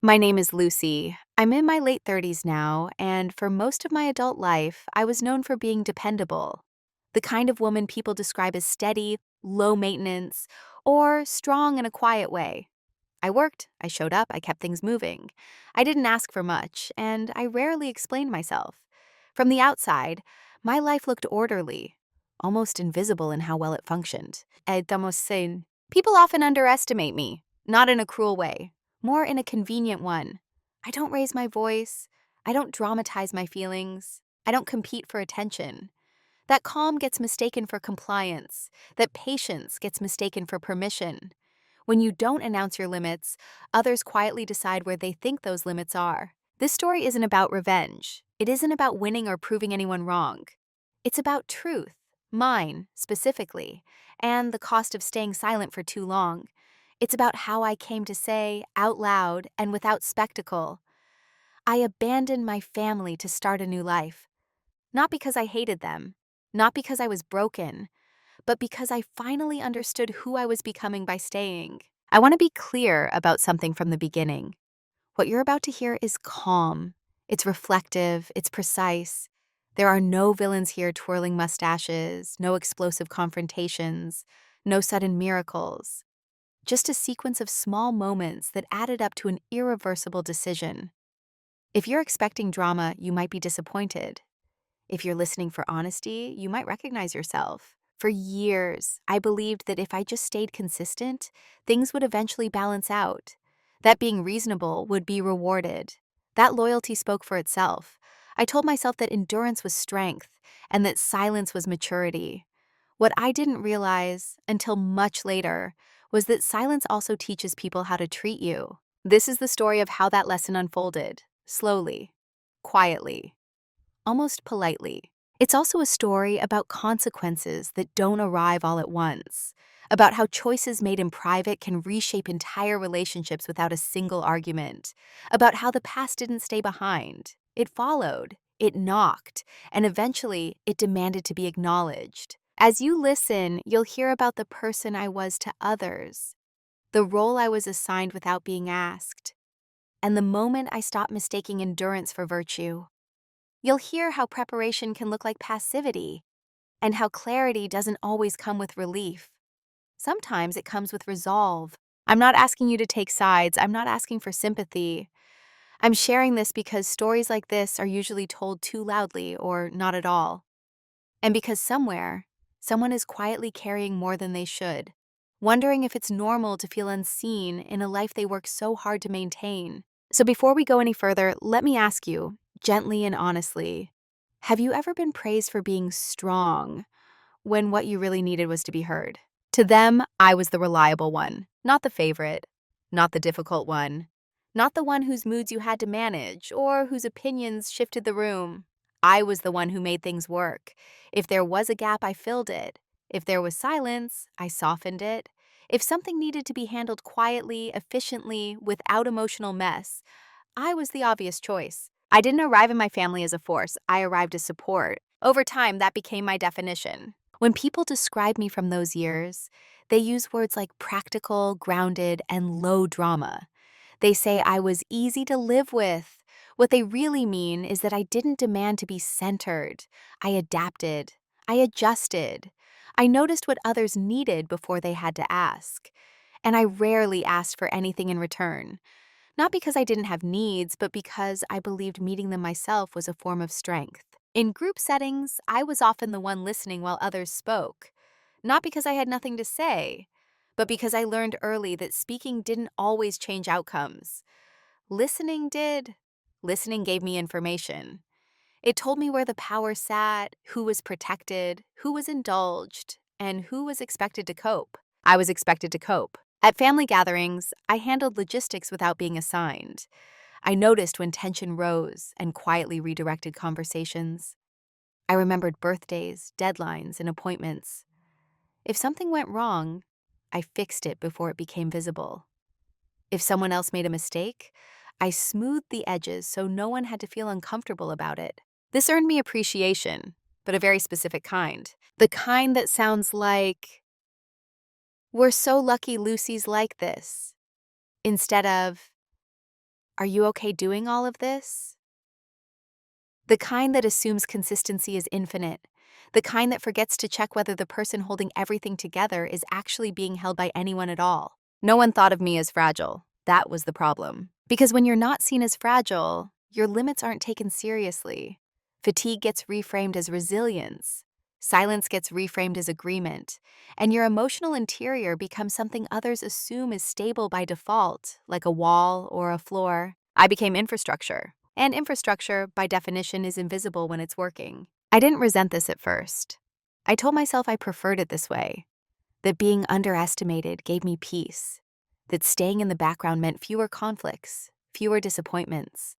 My name is Lucy. I'm in my late 30s now, and for most of my adult life, I was known for being dependable. The kind of woman people describe as steady, low maintenance, or strong in a quiet way. I worked, I showed up, I kept things moving. I didn't ask for much, and I rarely explained myself. From the outside, my life looked orderly, almost invisible in how well it functioned. Estamos sin. People often underestimate me, not in a cruel way, more in a convenient one. I don't raise my voice. I don't dramatize my feelings. I don't compete for attention. That calm gets mistaken for compliance. That patience gets mistaken for permission. When you don't announce your limits, others quietly decide where they think those limits are. This story isn't about revenge. It isn't about winning or proving anyone wrong. It's about truth, mine specifically, and the cost of staying silent for too long. It's about how I came to say, out loud and without spectacle, I abandoned my family to start a new life. Not because I hated them, not because I was broken, but because I finally understood who I was becoming by staying. I want to be clear about something from the beginning. What you're about to hear is calm. It's reflective, it's precise. There are no villains here twirling mustaches, no explosive confrontations, no sudden miracles. Just a sequence of small moments that added up to an irreversible decision. If you're expecting drama, you might be disappointed. If you're listening for honesty, you might recognize yourself. For years, I believed that if I just stayed consistent, things would eventually balance out. That being reasonable would be rewarded. That loyalty spoke for itself. I told myself that endurance was strength and that silence was maturity. What I didn't realize until much later was that silence also teaches people how to treat you. This is the story of how that lesson unfolded, slowly, quietly, almost politely. It's also a story about consequences that don't arrive all at once, about how choices made in private can reshape entire relationships without a single argument, about how the past didn't stay behind. It followed, it knocked, and eventually it demanded to be acknowledged. As you listen, you'll hear about the person I was to others, the role I was assigned without being asked, and the moment I stopped mistaking endurance for virtue. You'll hear how preparation can look like passivity, and how clarity doesn't always come with relief. Sometimes it comes with resolve. I'm not asking you to take sides, I'm not asking for sympathy. I'm sharing this because stories like this are usually told too loudly or not at all. And because somewhere, someone is quietly carrying more than they should, wondering if it's normal to feel unseen in a life they work so hard to maintain. So before we go any further, let me ask you, gently and honestly, have you ever been praised for being strong when what you really needed was to be heard? To them, I was the reliable one, not the favorite, not the difficult one, not the one whose moods you had to manage or whose opinions shifted the room. I was the one who made things work. If there was a gap, I filled it. If there was silence, I softened it. If something needed to be handled quietly, efficiently, without emotional mess, I was the obvious choice. I didn't arrive in my family as a force, I arrived as support. Over time, that became my definition. When people describe me from those years, they use words like practical, grounded, and low drama. They say I was easy to live with. What they really mean is that I didn't demand to be centered. I adapted. I adjusted. I noticed what others needed before they had to ask. And I rarely asked for anything in return. Not because I didn't have needs, but because I believed meeting them myself was a form of strength. In group settings, I was often the one listening while others spoke. Not because I had nothing to say, but because I learned early that speaking didn't always change outcomes. Listening did. Listening gave me information. It told me where the power sat, who was protected, who was indulged, and who was expected to cope. I was expected to cope. At family gatherings, I handled logistics without being assigned. I noticed when tension rose and quietly redirected conversations. I remembered birthdays, deadlines, and appointments. If something went wrong, I fixed it before it became visible. If someone else made a mistake, I smoothed the edges so no one had to feel uncomfortable about it. This earned me appreciation, but a very specific kind. The kind that sounds like, "We're so lucky Lucy's like this," instead of, Are you okay doing all of this? The kind that assumes consistency is infinite. The kind that forgets to check whether the person holding everything together is actually being held by anyone at all. No one thought of me as fragile. That was the problem. Because when you're not seen as fragile, your limits aren't taken seriously. Fatigue gets reframed as resilience. Silence gets reframed as agreement. And your emotional interior becomes something others assume is stable by default, like a wall or a floor. I became infrastructure. And infrastructure, by definition, is invisible when it's working. I didn't resent this at first. I told myself I preferred it this way, that being underestimated gave me peace, that staying in the background meant fewer conflicts, fewer disappointments.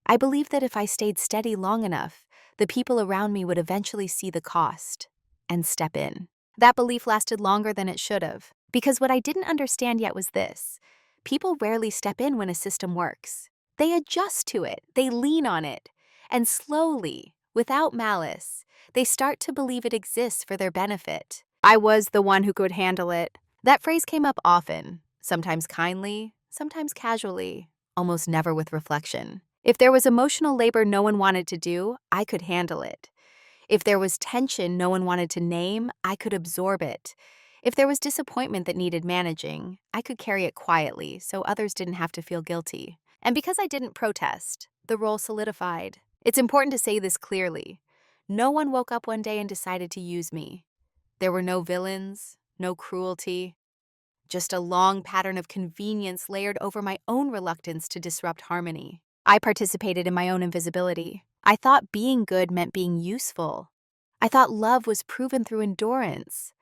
I believed that if I stayed steady long enough, the people around me would eventually see the cost and step in. That belief lasted longer than it should have, because what I didn't understand yet was this: people rarely step in when a system works. They adjust to it, they lean on it, and slowly, without malice, they start to believe it exists for their benefit. I was the one who could handle it. That phrase came up often, sometimes kindly, sometimes casually, almost never with reflection. If there was emotional labor no one wanted to do, I could handle it. If there was tension no one wanted to name, I could absorb it. If there was disappointment that needed managing, I could carry it quietly so others didn't have to feel guilty. And because I didn't protest, the role solidified. It's important to say this clearly. No one woke up one day and decided to use me. There were no villains, no cruelty, just a long pattern of convenience layered over my own reluctance to disrupt harmony. I participated in my own invisibility. I thought being good meant being useful. I thought love was proven through endurance.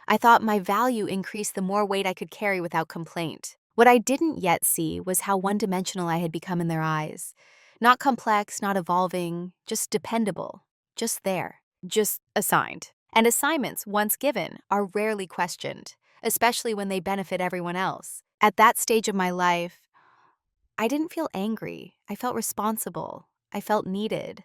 I thought my value increased the more weight I could carry without complaint. What I didn't yet see was how one-dimensional I had become in their eyes. Not complex, not evolving, just dependable. Just there. Just assigned. And assignments, once given, are rarely questioned, especially when they benefit everyone else. At that stage of my life, I didn't feel angry. I felt responsible. I felt needed.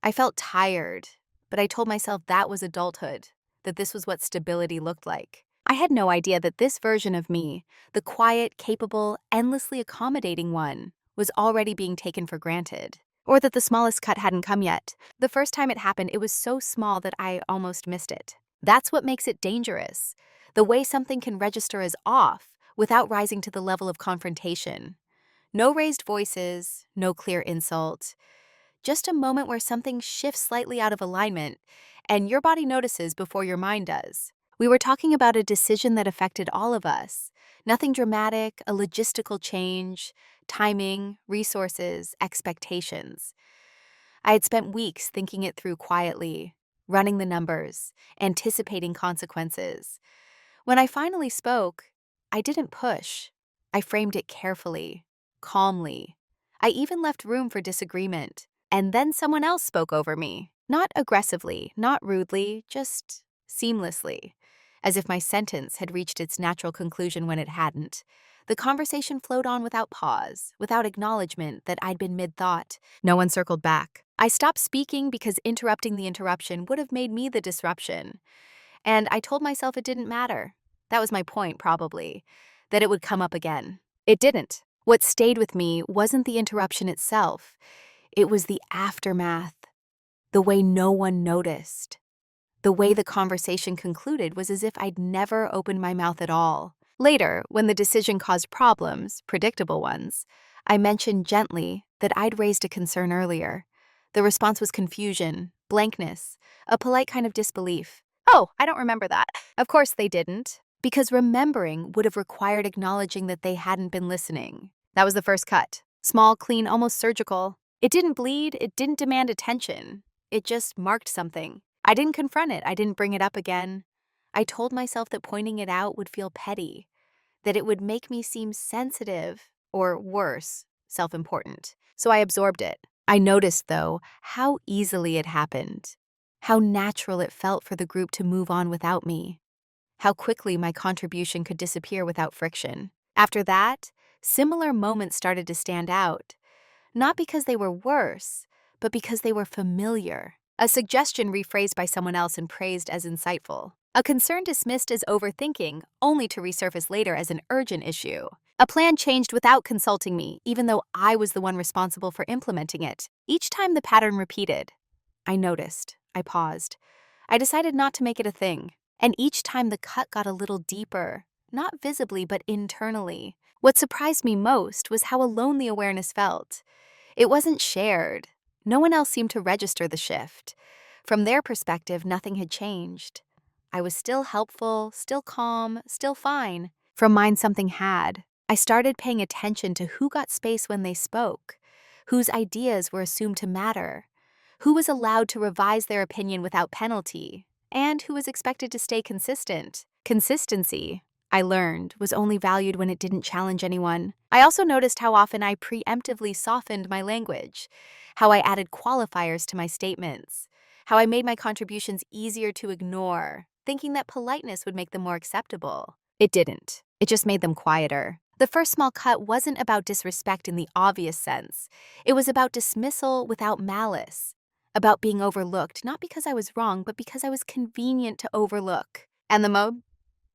I felt tired, but I told myself that was adulthood, that this was what stability looked like. I had no idea that this version of me, the quiet, capable, endlessly accommodating one, was already being taken for granted. Or that the smallest cut hadn't come yet. The first time it happened, it was so small that I almost missed it. That's what makes it dangerous. The way something can register as off without rising to the level of confrontation. No raised voices, no clear insult. Just a moment where something shifts slightly out of alignment, and your body notices before your mind does. We were talking about a decision that affected all of us. Nothing dramatic, a logistical change, timing, resources, expectations. I had spent weeks thinking it through quietly, running the numbers, anticipating consequences. When I finally spoke, I didn't push. I framed it carefully, calmly. I even left room for disagreement. And then someone else spoke over me. Not aggressively, not rudely, just seamlessly. As if my sentence had reached its natural conclusion when it hadn't. The conversation flowed on without pause, without acknowledgement that I'd been mid-thought. No one circled back. I stopped speaking because interrupting the interruption would have made me the disruption. And I told myself it didn't matter. That was my point, probably. That it would come up again. It didn't. What stayed with me wasn't the interruption itself. It was the aftermath, the way no one noticed. The way the conversation concluded was as if I'd never opened my mouth at all. Later, when the decision caused problems, predictable ones, I mentioned gently that I'd raised a concern earlier. The response was confusion, blankness, a polite kind of disbelief. Oh, I don't remember that. Of course they didn't, because remembering would have required acknowledging that they hadn't been listening. That was the first cut. Small, clean, almost surgical. It didn't bleed, it didn't demand attention. It just marked something. I didn't confront it, I didn't bring it up again. I told myself that pointing it out would feel petty, that it would make me seem sensitive, or worse, self-important. So I absorbed it. I noticed, though, how easily it happened, how natural it felt for the group to move on without me, how quickly my contribution could disappear without friction. After that, similar moments started to stand out. Not because they were worse, but because they were familiar. A suggestion rephrased by someone else and praised as insightful. A concern dismissed as overthinking, only to resurface later as an urgent issue. A plan changed without consulting me, even though I was the one responsible for implementing it. Each time the pattern repeated, I noticed. I paused. I decided not to make it a thing. And each time the cut got a little deeper, not visibly, but internally. What surprised me most was how alone the awareness felt. It wasn't shared. No one else seemed to register the shift. From their perspective, nothing had changed. I was still helpful, still calm, still fine. From mine, something had. I started paying attention to who got space when they spoke, whose ideas were assumed to matter, who was allowed to revise their opinion without penalty, and who was expected to stay consistent. Consistency, I learned, was only valued when it didn't challenge anyone. I also noticed how often I preemptively softened my language, how I added qualifiers to my statements, how I made my contributions easier to ignore, thinking that politeness would make them more acceptable. It didn't. It just made them quieter. The first small cut wasn't about disrespect in the obvious sense. It was about dismissal without malice, about being overlooked, not because I was wrong, but because I was convenient to overlook. And the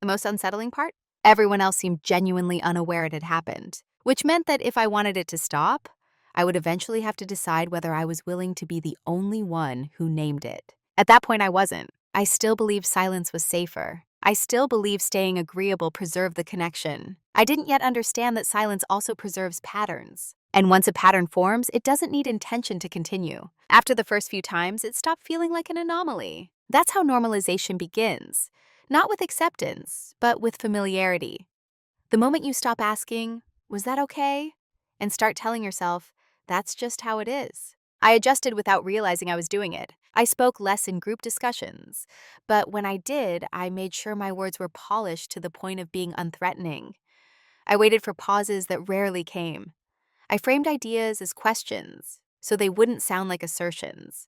most unsettling part? Everyone else seemed genuinely unaware it had happened, which meant that if I wanted it to stop, I would eventually have to decide whether I was willing to be the only one who named it. At that point, I wasn't. I still believed silence was safer. I still believed staying agreeable preserved the connection. I didn't yet understand that silence also preserves patterns. And once a pattern forms, it doesn't need intention to continue. After the first few times, it stopped feeling like an anomaly. That's how normalization begins. Not with acceptance, but with familiarity. The moment you stop asking, was that okay? And start telling yourself, that's just how it is. I adjusted without realizing I was doing it. I spoke less in group discussions, but when I did, I made sure my words were polished to the point of being unthreatening. I waited for pauses that rarely came. I framed ideas as questions, so they wouldn't sound like assertions.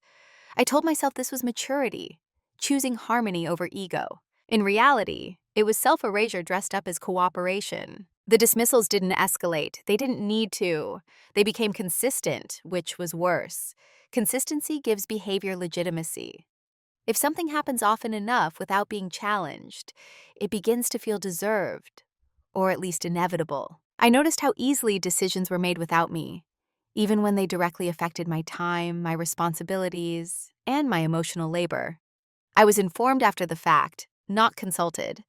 I told myself this was maturity, choosing harmony over ego. In reality, it was self-erasure dressed up as cooperation. The dismissals didn't escalate. They didn't need to. They became consistent, which was worse. Consistency gives behavior legitimacy. If something happens often enough without being challenged, it begins to feel deserved, or at least inevitable. I noticed how easily decisions were made without me, even when they directly affected my time, my responsibilities, and my emotional labor. I was informed after the fact, not consulted,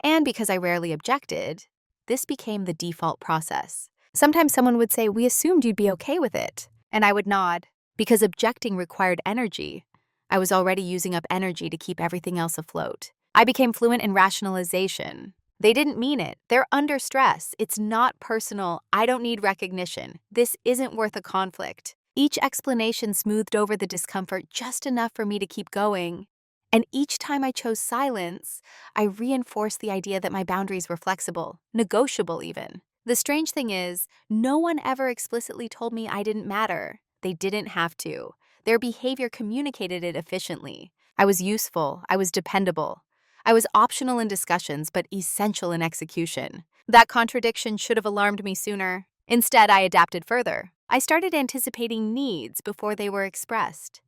and because I rarely objected, this became the default process. Sometimes someone would say, "We assumed you'd be okay with it," and I would nod, because objecting required energy. I was already using up energy to keep everything else afloat. I became fluent in rationalization. They didn't mean it. They're under stress. It's not personal. I don't need recognition. This isn't worth a conflict. Each explanation smoothed over the discomfort just enough for me to keep going. And each time I chose silence, I reinforced the idea that my boundaries were flexible, negotiable even. The strange thing is, no one ever explicitly told me I didn't matter. They didn't have to. Their behavior communicated it efficiently. I was useful. I was dependable. I was optional in discussions, but essential in execution. That contradiction should have alarmed me sooner. Instead, I adapted further. I started anticipating needs before they were expressed.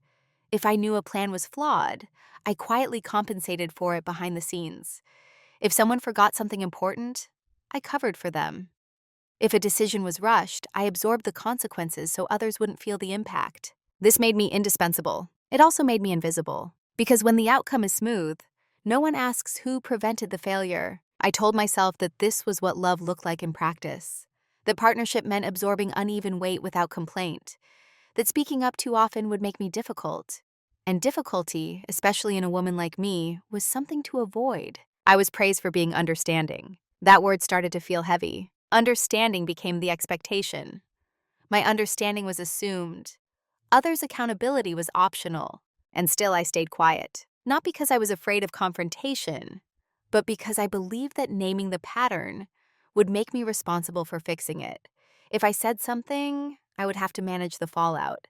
If I knew a plan was flawed, I quietly compensated for it behind the scenes. If someone forgot something important, I covered for them. If a decision was rushed, I absorbed the consequences so others wouldn't feel the impact. This made me indispensable. It also made me invisible. Because when the outcome is smooth, no one asks who prevented the failure. I told myself that this was what love looked like in practice. That partnership meant absorbing uneven weight without complaint. That speaking up too often would make me difficult. And difficulty, especially in a woman like me, was something to avoid. I was praised for being understanding. That word started to feel heavy. Understanding became the expectation. My understanding was assumed. Others' accountability was optional. And still I stayed quiet. Not because I was afraid of confrontation, but because I believed that naming the pattern would make me responsible for fixing it. If I said something, I would have to manage the fallout.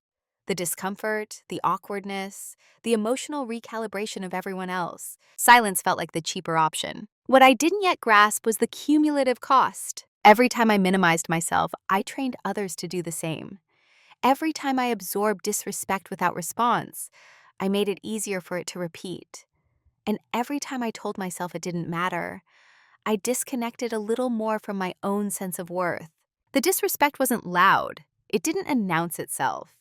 The discomfort, the awkwardness, the emotional recalibration of everyone else. Silence felt like the cheaper option. What I didn't yet grasp was the cumulative cost. Every time I minimized myself, I trained others to do the same. Every time I absorbed disrespect without response, I made it easier for it to repeat. And every time I told myself it didn't matter, I disconnected a little more from my own sense of worth. The disrespect wasn't loud. It didn't announce itself.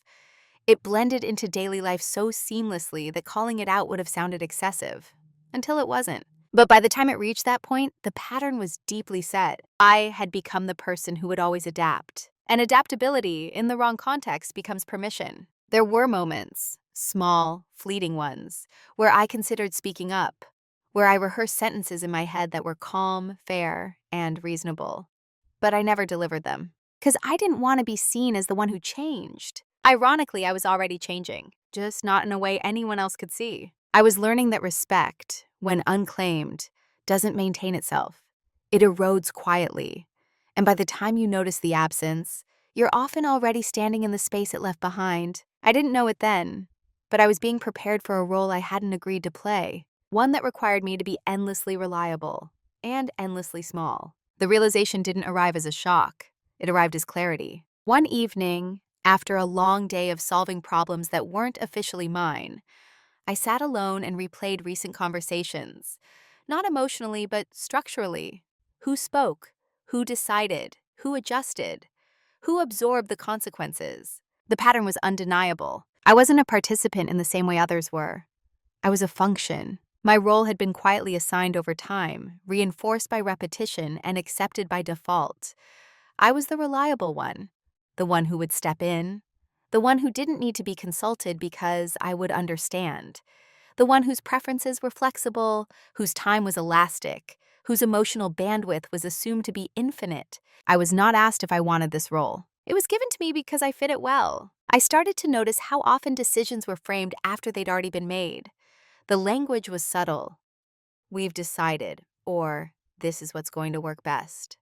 It blended into daily life so seamlessly that calling it out would have sounded excessive. Until it wasn't. But by the time it reached that point, the pattern was deeply set. I had become the person who would always adapt. And adaptability, in the wrong context, becomes permission. There were moments, small, fleeting ones, where I considered speaking up, where I rehearsed sentences in my head that were calm, fair, and reasonable. But I never delivered them. Because I didn't want to be seen as the one who changed. Ironically, I was already changing, just not in a way anyone else could see. I was learning that respect, when unclaimed, doesn't maintain itself. It erodes quietly. And by the time you notice the absence, you're often already standing in the space it left behind. I didn't know it then, but I was being prepared for a role I hadn't agreed to play, one that required me to be endlessly reliable and endlessly small. The realization didn't arrive as a shock. It arrived as clarity. One evening, after a long day of solving problems that weren't officially mine, I sat alone and replayed recent conversations. Not emotionally, but structurally. Who spoke? Who decided? Who adjusted? Who absorbed the consequences? The pattern was undeniable. I wasn't a participant in the same way others were. I was a function. My role had been quietly assigned over time, reinforced by repetition and accepted by default. I was the reliable one, the one who would step in, the one who didn't need to be consulted because I would understand, the one whose preferences were flexible, whose time was elastic, whose emotional bandwidth was assumed to be infinite. I was not asked if I wanted this role. It was given to me because I fit it well. I started to notice how often decisions were framed after they'd already been made. The language was subtle. We've decided, or this is what's going to work best.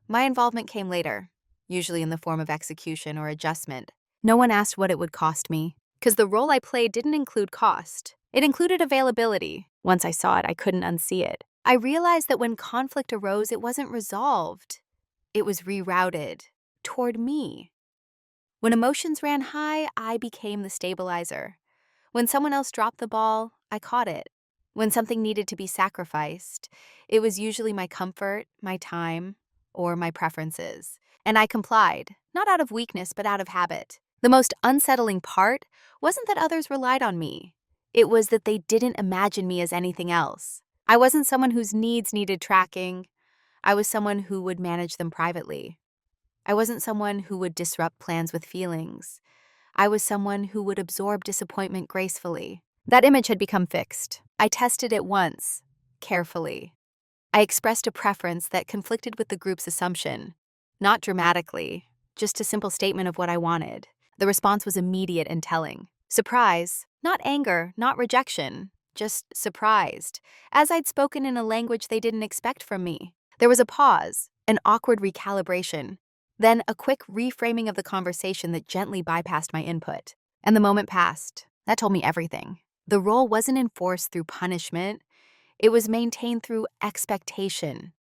My involvement came later, usually in the form of execution or adjustment. No one asked what it would cost me, because the role I played didn't include cost. It included availability. Once I saw it, I couldn't unsee it. I realized that when conflict arose, it wasn't resolved. It was rerouted toward me. When emotions ran high, I became the stabilizer. When someone else dropped the ball, I caught it. When something needed to be sacrificed, it was usually my comfort, my time, or my preferences. And I complied, not out of weakness, but out of habit. The most unsettling part wasn't that others relied on me. It was that they didn't imagine me as anything else. I wasn't someone whose needs needed tracking. I was someone who would manage them privately. I wasn't someone who would disrupt plans with feelings. I was someone who would absorb disappointment gracefully. That image had become fixed. I tested it once, carefully. I expressed a preference that conflicted with the group's assumption. Not dramatically, just a simple statement of what I wanted. The response was immediate and telling. Surprise, not anger, not rejection, just surprised, as I'd spoken in a language they didn't expect from me. There was a pause, an awkward recalibration, then a quick reframing of the conversation that gently bypassed my input. And the moment passed. That told me everything. The role wasn't enforced through punishment. It was maintained through expectation,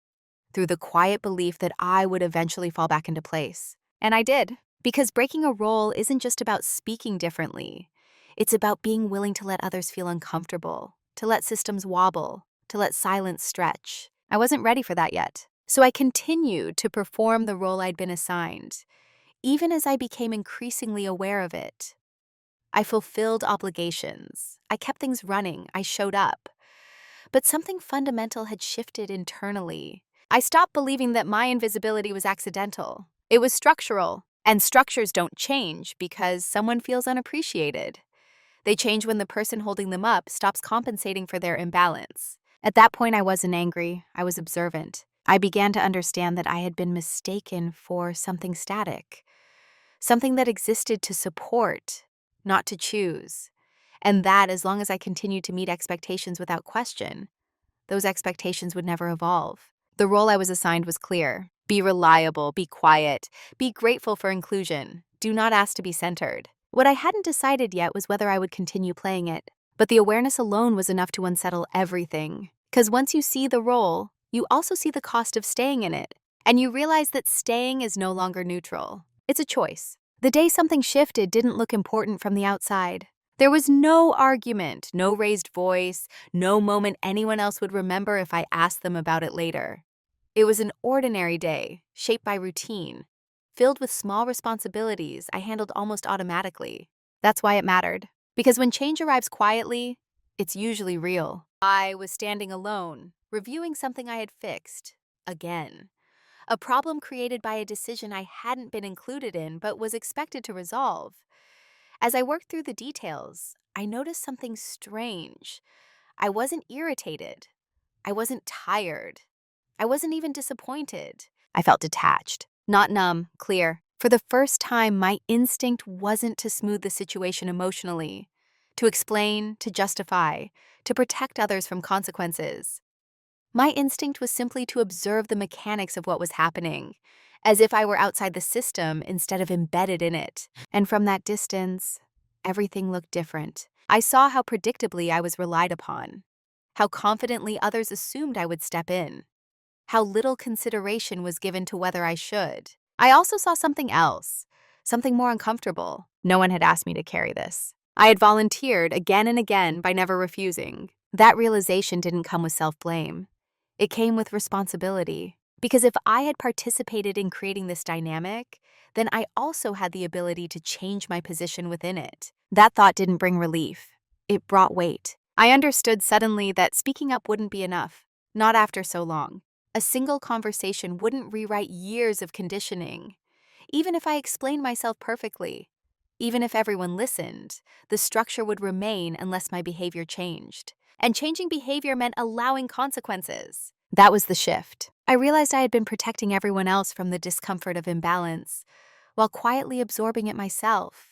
through the quiet belief that I would eventually fall back into place. And I did, because breaking a role isn't just about speaking differently. It's about being willing to let others feel uncomfortable, to let systems wobble, to let silence stretch. I wasn't ready for that yet. So I continued to perform the role I'd been assigned, even as I became increasingly aware of it. I fulfilled obligations. I kept things running. I showed up. But something fundamental had shifted internally. I stopped believing that my invisibility was accidental. It was structural, and structures don't change because someone feels unappreciated. They change when the person holding them up stops compensating for their imbalance. At that point, I wasn't angry. I was observant. I began to understand that I had been mistaken for something static, something that existed to support, not to choose. And that, as long as I continued to meet expectations without question, those expectations would never evolve. The role I was assigned was clear. Be reliable, be quiet, be grateful for inclusion. Do not ask to be centered. What I hadn't decided yet was whether I would continue playing it. But the awareness alone was enough to unsettle everything. Because once you see the role, you also see the cost of staying in it. And you realize that staying is no longer neutral. It's a choice. The day something shifted didn't look important from the outside. There was no argument, no raised voice, no moment anyone else would remember if I asked them about it later. It was an ordinary day, shaped by routine, filled with small responsibilities I handled almost automatically. That's why it mattered. Because when change arrives quietly, it's usually real. I was standing alone, reviewing something I had fixed. Again. A problem created by a decision I hadn't been included in but was expected to resolve. As I worked through the details, I noticed something strange. I wasn't irritated. I wasn't tired. I wasn't even disappointed. I felt detached, not numb, clear. For the first time, my instinct wasn't to smooth the situation emotionally, to explain, to justify, to protect others from consequences. My instinct was simply to observe the mechanics of what was happening, as if I were outside the system instead of embedded in it. And from that distance, everything looked different. I saw how predictably I was relied upon, how confidently others assumed I would step in, how little consideration was given to whether I should. I also saw something else, something more uncomfortable. No one had asked me to carry this. I had volunteered again and again by never refusing. That realization didn't come with self-blame. It came with responsibility. Because if I had participated in creating this dynamic, then I also had the ability to change my position within it. That thought didn't bring relief. It brought weight. I understood suddenly that speaking up wouldn't be enough, not after so long. A single conversation wouldn't rewrite years of conditioning. Even if I explained myself perfectly, even if everyone listened, the structure would remain unless my behavior changed. And changing behavior meant allowing consequences. That was the shift. I realized I had been protecting everyone else from the discomfort of imbalance, while quietly absorbing it myself.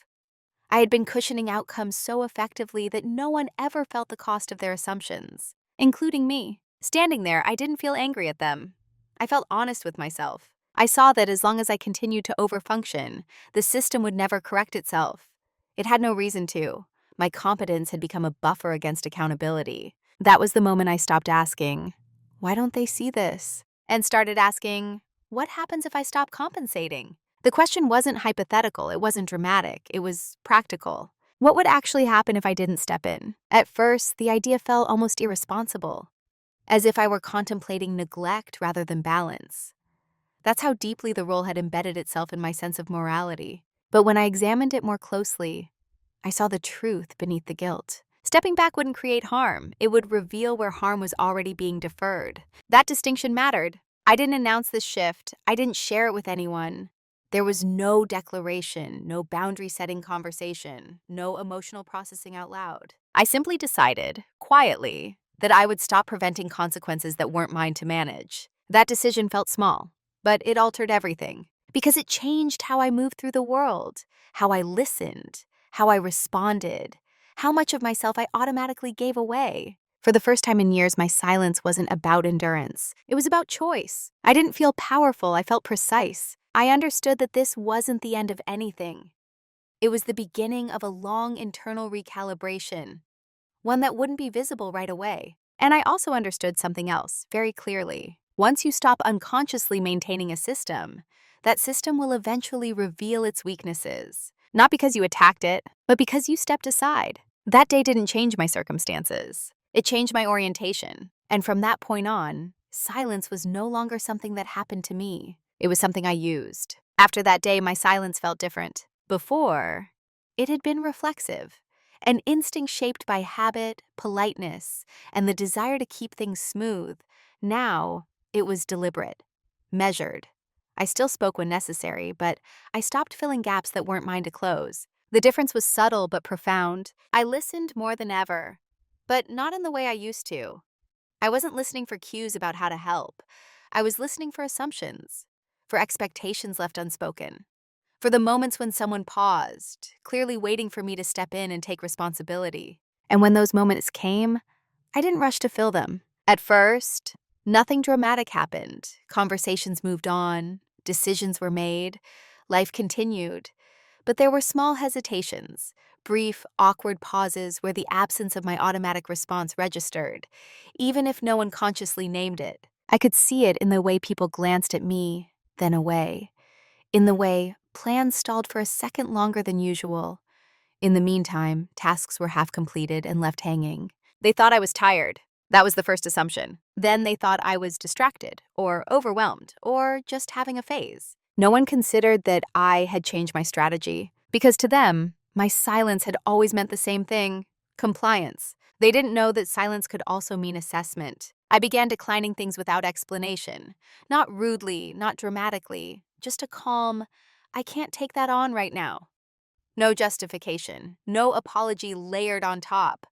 I had been cushioning outcomes so effectively that no one ever felt the cost of their assumptions, including me. Standing there, I didn't feel angry at them. I felt honest with myself. I saw that as long as I continued to overfunction, the system would never correct itself. It had no reason to. My competence had become a buffer against accountability. That was the moment I stopped asking, "Why don't they see this?" and started asking, "What happens if I stop compensating?" The question wasn't hypothetical, it wasn't dramatic, it was practical. What would actually happen if I didn't step in? At first, the idea felt almost irresponsible, as if I were contemplating neglect rather than balance. That's how deeply the role had embedded itself in my sense of morality. But when I examined it more closely, I saw the truth beneath the guilt. Stepping back wouldn't create harm. It would reveal where harm was already being deferred. That distinction mattered. I didn't announce this shift. I didn't share it with anyone. There was no declaration, no boundary-setting conversation, no emotional processing out loud. I simply decided, quietly, that I would stop preventing consequences that weren't mine to manage. That decision felt small, but it altered everything. Because it changed how I moved through the world, how I listened, how I responded, how much of myself I automatically gave away. For the first time in years, my silence wasn't about endurance. It was about choice. I didn't feel powerful, I felt precise. I understood that this wasn't the end of anything. It was the beginning of a long internal recalibration, one that wouldn't be visible right away. And I also understood something else very clearly. Once you stop unconsciously maintaining a system, that system will eventually reveal its weaknesses. Not because you attacked it, but because you stepped aside. That day didn't change my circumstances. It changed my orientation. And from that point on, silence was no longer something that happened to me. It was something I used. After that day, my silence felt different. Before, it had been reflexive. An instinct shaped by habit, politeness, and the desire to keep things smooth. Now, it was deliberate, measured. I still spoke when necessary, but I stopped filling gaps that weren't mine to close. The difference was subtle but profound. I listened more than ever, but not in the way I used to. I wasn't listening for cues about how to help. I was listening for assumptions, for expectations left unspoken, for the moments when someone paused, clearly waiting for me to step in and take responsibility. And when those moments came, I didn't rush to fill them. At first, nothing dramatic happened. Conversations moved on, decisions were made, life continued. But there were small hesitations, brief, awkward pauses where the absence of my automatic response registered, even if no one consciously named it. I could see it in the way people glanced at me, then away, in the way plans stalled for a second longer than usual, In the meantime, tasks were half completed and left hanging. They thought I was tired. That was the first assumption. Then they thought I was distracted, or overwhelmed, or just having a phase. No one considered that I had changed my strategy, because to them, my silence had always meant the same thing: compliance. They didn't know that silence could also mean assessment. I began declining things without explanation. Not rudely, not dramatically, just a calm, "I can't take that on right now." No justification, no apology layered on top.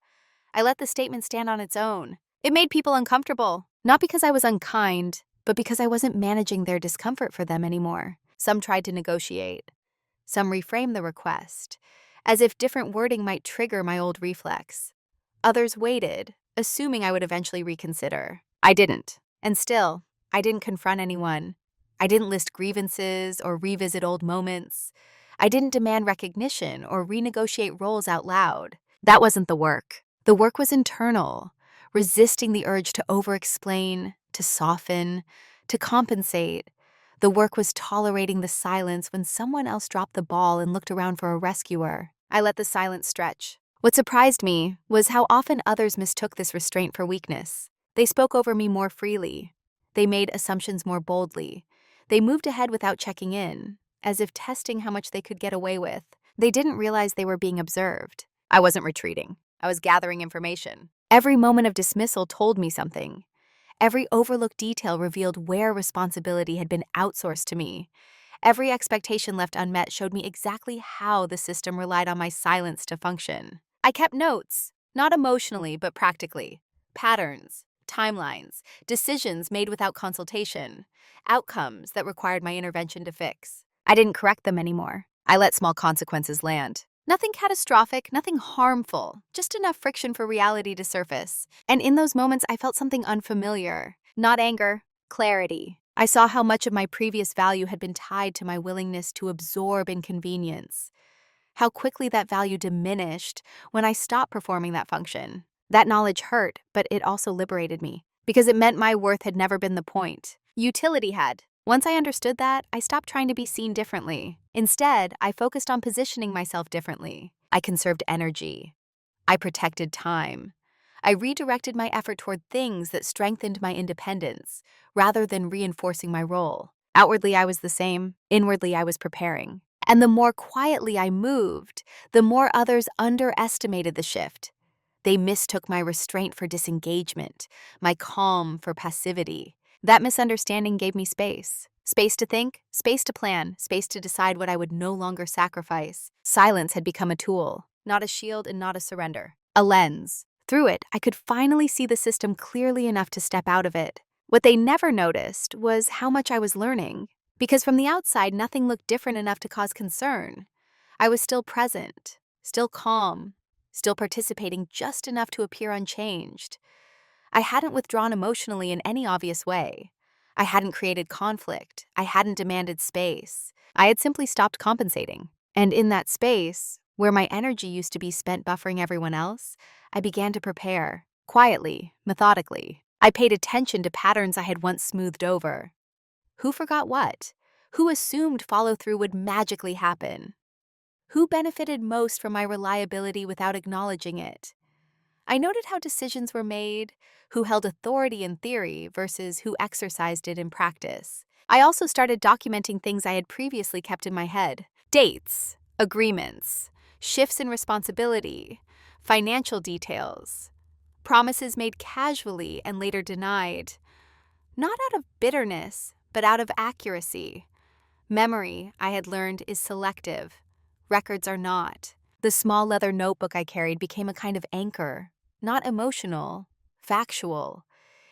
I let the statement stand on its own. It made people uncomfortable, not because I was unkind, but because I wasn't managing their discomfort for them anymore. Some tried to negotiate. Some reframed the request, as if different wording might trigger my old reflex. Others waited, assuming I would eventually reconsider. I didn't. And still, I didn't confront anyone. I didn't list grievances or revisit old moments. I didn't demand recognition or renegotiate roles out loud. That wasn't the work. The work was internal, resisting the urge to over-explain, to soften, to compensate. The work was tolerating the silence when someone else dropped the ball and looked around for a rescuer. I let the silence stretch. What surprised me was how often others mistook this restraint for weakness. They spoke over me more freely. They made assumptions more boldly. They moved ahead without checking in, as if testing how much they could get away with. They didn't realize they were being observed. I wasn't retreating. I was gathering information. Every moment of dismissal told me something. Every overlooked detail revealed where responsibility had been outsourced to me. Every expectation left unmet showed me exactly how the system relied on my silence to function. I kept notes, not emotionally, but practically. Patterns, timelines, decisions made without consultation, outcomes that required my intervention to fix. I didn't correct them anymore. I let small consequences land. Nothing catastrophic, nothing harmful, just enough friction for reality to surface. And in those moments, I felt something unfamiliar. Not anger, clarity. I saw how much of my previous value had been tied to my willingness to absorb inconvenience. How quickly that value diminished when I stopped performing that function. That knowledge hurt, but it also liberated me, because it meant my worth had never been the point. Utility had. Once I understood that, I stopped trying to be seen differently. Instead, I focused on positioning myself differently. I conserved energy. I protected time. I redirected my effort toward things that strengthened my independence, rather than reinforcing my role. Outwardly, I was the same. Inwardly, I was preparing. And the more quietly I moved, the more others underestimated the shift. They mistook my restraint for disengagement, my calm for passivity. That misunderstanding gave me space. Space to think, space to plan, space to decide what I would no longer sacrifice. Silence had become a tool, not a shield and not a surrender. A lens. Through it, I could finally see the system clearly enough to step out of it. What they never noticed was how much I was learning. Because from the outside, nothing looked different enough to cause concern. I was still present, still calm, still participating just enough to appear unchanged. I hadn't withdrawn emotionally in any obvious way. I hadn't created conflict. I hadn't demanded space. I had simply stopped compensating. And in that space, where my energy used to be spent buffering everyone else, I began to prepare, quietly, methodically. I paid attention to patterns I had once smoothed over. Who forgot what? Who assumed follow-through would magically happen? Who benefited most from my reliability without acknowledging it? I noted how decisions were made, who held authority in theory versus who exercised it in practice. I also started documenting things I had previously kept in my head. Dates, agreements, shifts in responsibility, financial details, promises made casually and later denied. Not out of bitterness, but out of accuracy. Memory, I had learned, is selective. Records are not. The small leather notebook I carried became a kind of anchor, not emotional, factual.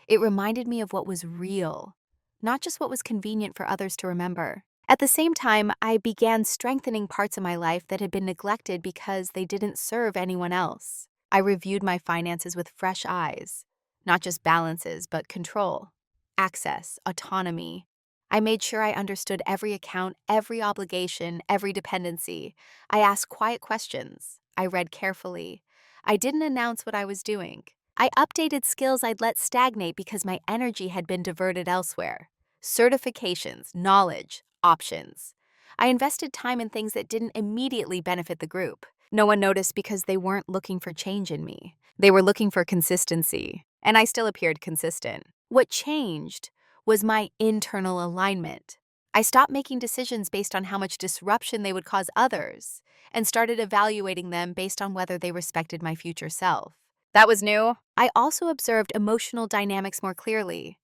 It reminded me of what was real, not just what was convenient for others to remember. At the same time, I began strengthening parts of my life that had been neglected because they didn't serve anyone else. I reviewed my finances with fresh eyes, not just balances, but control, access, autonomy. I made sure I understood every account, every obligation, every dependency. I asked quiet questions. I read carefully. I didn't announce what I was doing. I updated skills I'd let stagnate because my energy had been diverted elsewhere. Certifications, knowledge, options. I invested time in things that didn't immediately benefit the group. No one noticed because they weren't looking for change in me. They were looking for consistency, and I still appeared consistent. What changed was my internal alignment. I stopped making decisions based on how much disruption they would cause others and started evaluating them based on whether they respected my future self. That was new. I also observed emotional dynamics more clearly.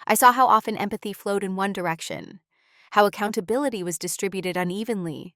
I saw how often empathy flowed in one direction, how accountability was distributed unevenly,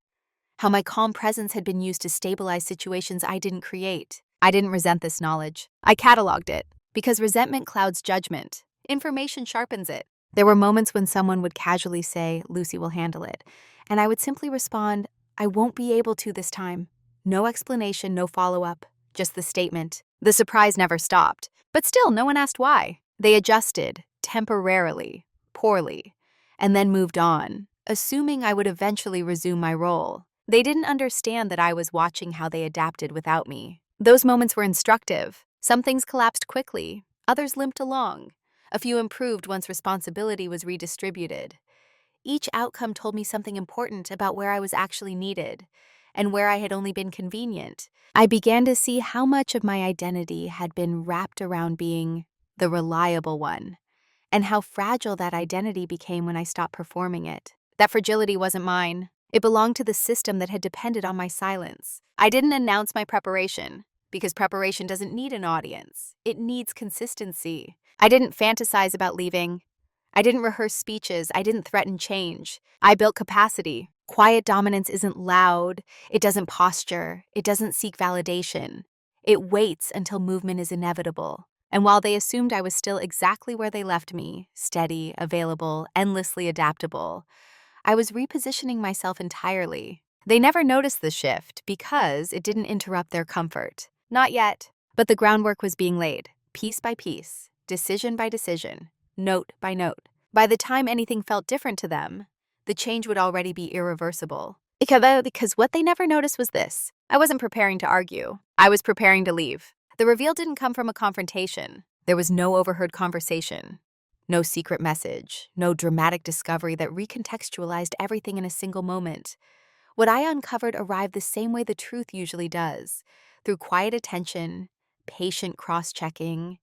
how my calm presence had been used to stabilize situations I didn't create. I didn't resent this knowledge. I cataloged it, because resentment clouds judgment. Information sharpens it. There were moments when someone would casually say, "Lucy will handle it," and I would simply respond, "I won't be able to this time." No explanation, no follow-up, just the statement. The surprise never stopped, but still no one asked why. They adjusted, temporarily, poorly, and then moved on, assuming I would eventually resume my role. They didn't understand that I was watching how they adapted without me. Those moments were instructive. Some things collapsed quickly, others limped along. A few improved once responsibility was redistributed. Each outcome told me something important about where I was actually needed and where I had only been convenient. I began to see how much of my identity had been wrapped around being the reliable one, and how fragile that identity became when I stopped performing it. That fragility wasn't mine. It belonged to the system that had depended on my silence. I didn't announce my preparation, because preparation doesn't need an audience. It needs consistency. I didn't fantasize about leaving. I didn't rehearse speeches. I didn't threaten change. I built capacity. Quiet dominance isn't loud. It doesn't posture. It doesn't seek validation. It waits until movement is inevitable. And while they assumed I was still exactly where they left me, steady, available, endlessly adaptable, I was repositioning myself entirely. They never noticed the shift because it didn't interrupt their comfort. Not yet. But the groundwork was being laid, piece by piece, decision by decision, note by note. By the time anything felt different to them, the change would already be irreversible. Because what they never noticed was this. I wasn't preparing to argue. I was preparing to leave. The reveal didn't come from a confrontation. There was no overheard conversation. No secret message, no dramatic discovery that recontextualized everything in a single moment. What I uncovered arrived the same way the truth usually does, through quiet attention, patient cross-checking,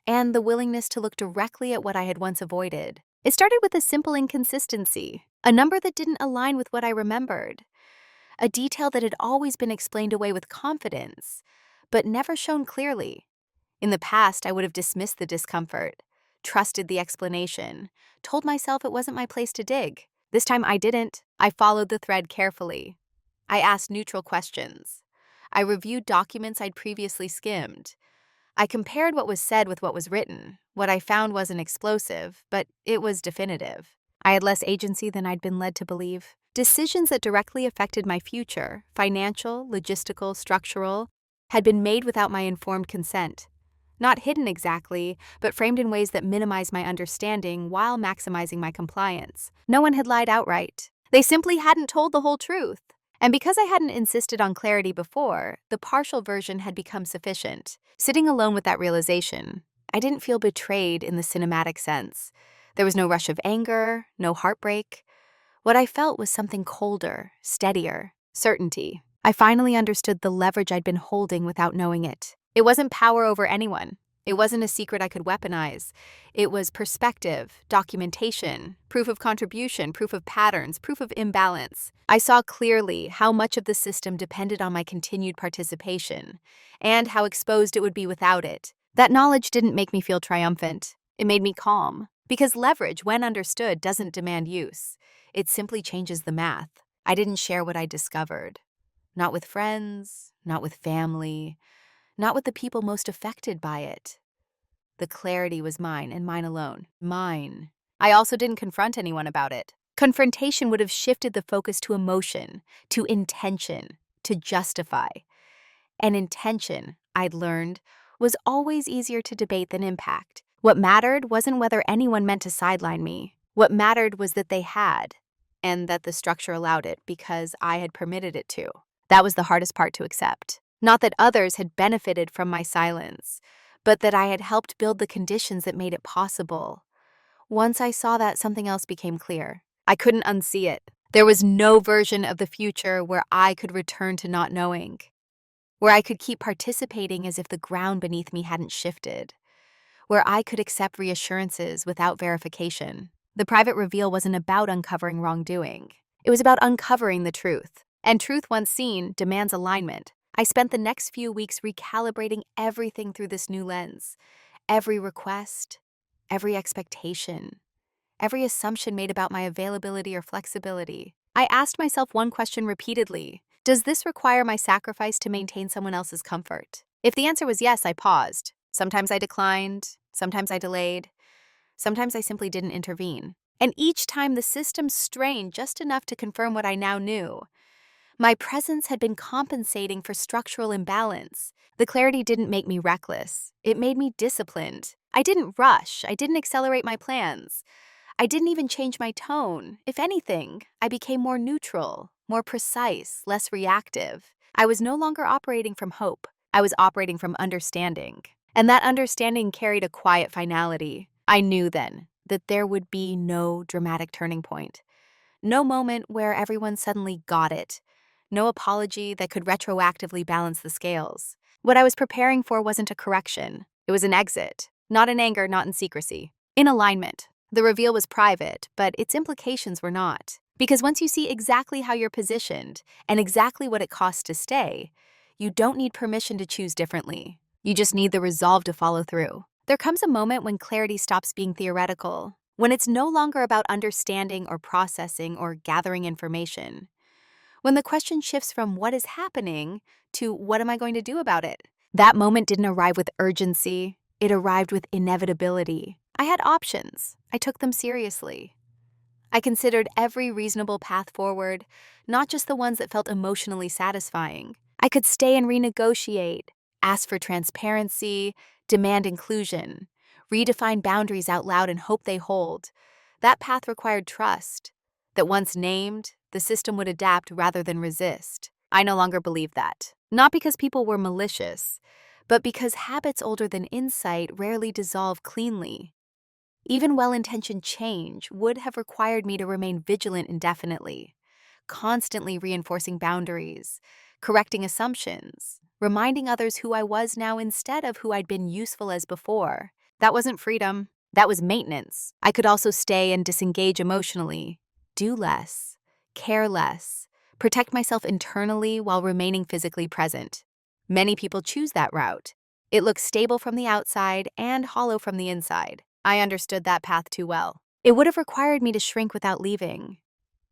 and the willingness to look directly at what I had once avoided. It started with a simple inconsistency, a number that didn't align with what I remembered, a detail that had always been explained away with confidence, but never shown clearly. In the past, I would have dismissed the discomfort, trusted the explanation, told myself it wasn't my place to dig. This time I didn't. I followed the thread carefully. I asked neutral questions. I reviewed documents I'd previously skimmed. I compared what was said with what was written. What I found wasn't explosive, but it was definitive. I had less agency than I'd been led to believe. Decisions that directly affected my future, financial, logistical, structural, had been made without my informed consent. Not hidden exactly, but framed in ways that minimized my understanding while maximizing my compliance. No one had lied outright. They simply hadn't told the whole truth. And because I hadn't insisted on clarity before, the partial version had become sufficient. Sitting alone with that realization, I didn't feel betrayed in the cinematic sense. There was no rush of anger, no heartbreak. What I felt was something colder, steadier, certainty. I finally understood the leverage I'd been holding without knowing it. It wasn't power over anyone. It wasn't a secret I could weaponize. It was perspective, documentation, proof of contribution, proof of patterns, proof of imbalance. I saw clearly how much of the system depended on my continued participation, and how exposed it would be without it. That knowledge didn't make me feel triumphant. It made me calm. Because leverage, when understood, doesn't demand use. It simply changes the math. I didn't share what I discovered. Not with friends, not with family, not with the people most affected by it. The clarity was mine and mine alone. Mine. I also didn't confront anyone about it. Confrontation would have shifted the focus to emotion, to intention, to justify. And intention, I'd learned, was always easier to debate than impact. What mattered wasn't whether anyone meant to sideline me. What mattered was that they had, and that the structure allowed it because I had permitted it to. That was the hardest part to accept. Not that others had benefited from my silence, but that I had helped build the conditions that made it possible. Once I saw that, something else became clear. I couldn't unsee it. There was no version of the future where I could return to not knowing, where I could keep participating as if the ground beneath me hadn't shifted, where I could accept reassurances without verification. The private reveal wasn't about uncovering wrongdoing. It was about uncovering the truth. And truth, once seen, demands alignment. I spent the next few weeks recalibrating everything through this new lens. Every request, every expectation, every assumption made about my availability or flexibility. I asked myself one question repeatedly: does this require my sacrifice to maintain someone else's comfort? If the answer was yes, I paused. Sometimes I declined, sometimes I delayed, sometimes I simply didn't intervene. And each time the system strained just enough to confirm what I now knew. My presence had been compensating for structural imbalance. The clarity didn't make me reckless. It made me disciplined. I didn't rush. I didn't accelerate my plans. I didn't even change my tone. If anything, I became more neutral, more precise, less reactive. I was no longer operating from hope. I was operating from understanding. And that understanding carried a quiet finality. I knew then that there would be no dramatic turning point. No moment where everyone suddenly got it. No apology that could retroactively balance the scales. What I was preparing for wasn't a correction. It was an exit. Not in anger, not in secrecy. In alignment. The reveal was private, but its implications were not. Because once you see exactly how you're positioned and exactly what it costs to stay, you don't need permission to choose differently. You just need the resolve to follow through. There comes a moment when clarity stops being theoretical, when it's no longer about understanding or processing or gathering information. When the question shifts from what is happening to what am I going to do about it? That moment didn't arrive with urgency. It arrived with inevitability. I had options. I took them seriously. I considered every reasonable path forward, not just the ones that felt emotionally satisfying. I could stay and renegotiate, ask for transparency, demand inclusion, redefine boundaries out loud and hope they hold. That path required trust, that once named, the system would adapt rather than resist. I no longer believe that. Not because people were malicious, but because habits older than insight rarely dissolve cleanly. Even well-intentioned change would have required me to remain vigilant indefinitely, constantly reinforcing boundaries, correcting assumptions, reminding others who I was now instead of who I'd been useful as before. That wasn't freedom. That was maintenance. I could also stay and disengage emotionally, do less, care less, protect myself internally while remaining physically present. Many people choose that route. It looks stable from the outside and hollow from the inside. I understood that path too well. It would have required me to shrink without leaving,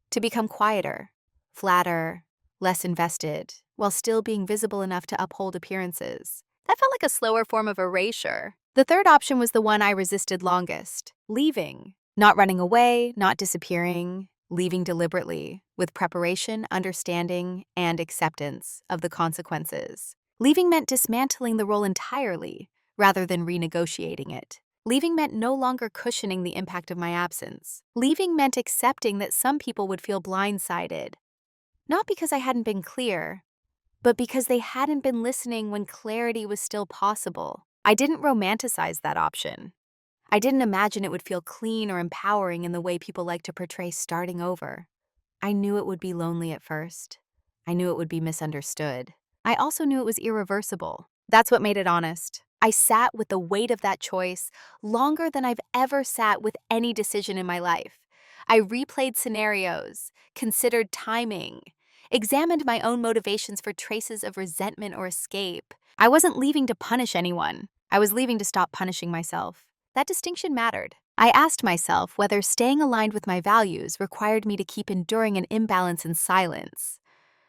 to become quieter, flatter, less invested, while still being visible enough to uphold appearances. That felt like a slower form of erasure. The third option was the one I resisted longest: leaving. Not running away, not disappearing, leaving deliberately, with preparation, understanding, and acceptance of the consequences. Leaving meant dismantling the role entirely, rather than renegotiating it. Leaving meant no longer cushioning the impact of my absence. Leaving meant accepting that some people would feel blindsided. Not because I hadn't been clear, but because they hadn't been listening when clarity was still possible. I didn't romanticize that option. I didn't imagine it would feel clean or empowering in the way people like to portray starting over. I knew it would be lonely at first. I knew it would be misunderstood. I also knew it was irreversible. That's what made it honest. I sat with the weight of that choice longer than I've ever sat with any decision in my life. I replayed scenarios, considered timing, examined my own motivations for traces of resentment or escape. I wasn't leaving to punish anyone. I was leaving to stop punishing myself. That distinction mattered. I asked myself whether staying aligned with my values required me to keep enduring an imbalance in silence,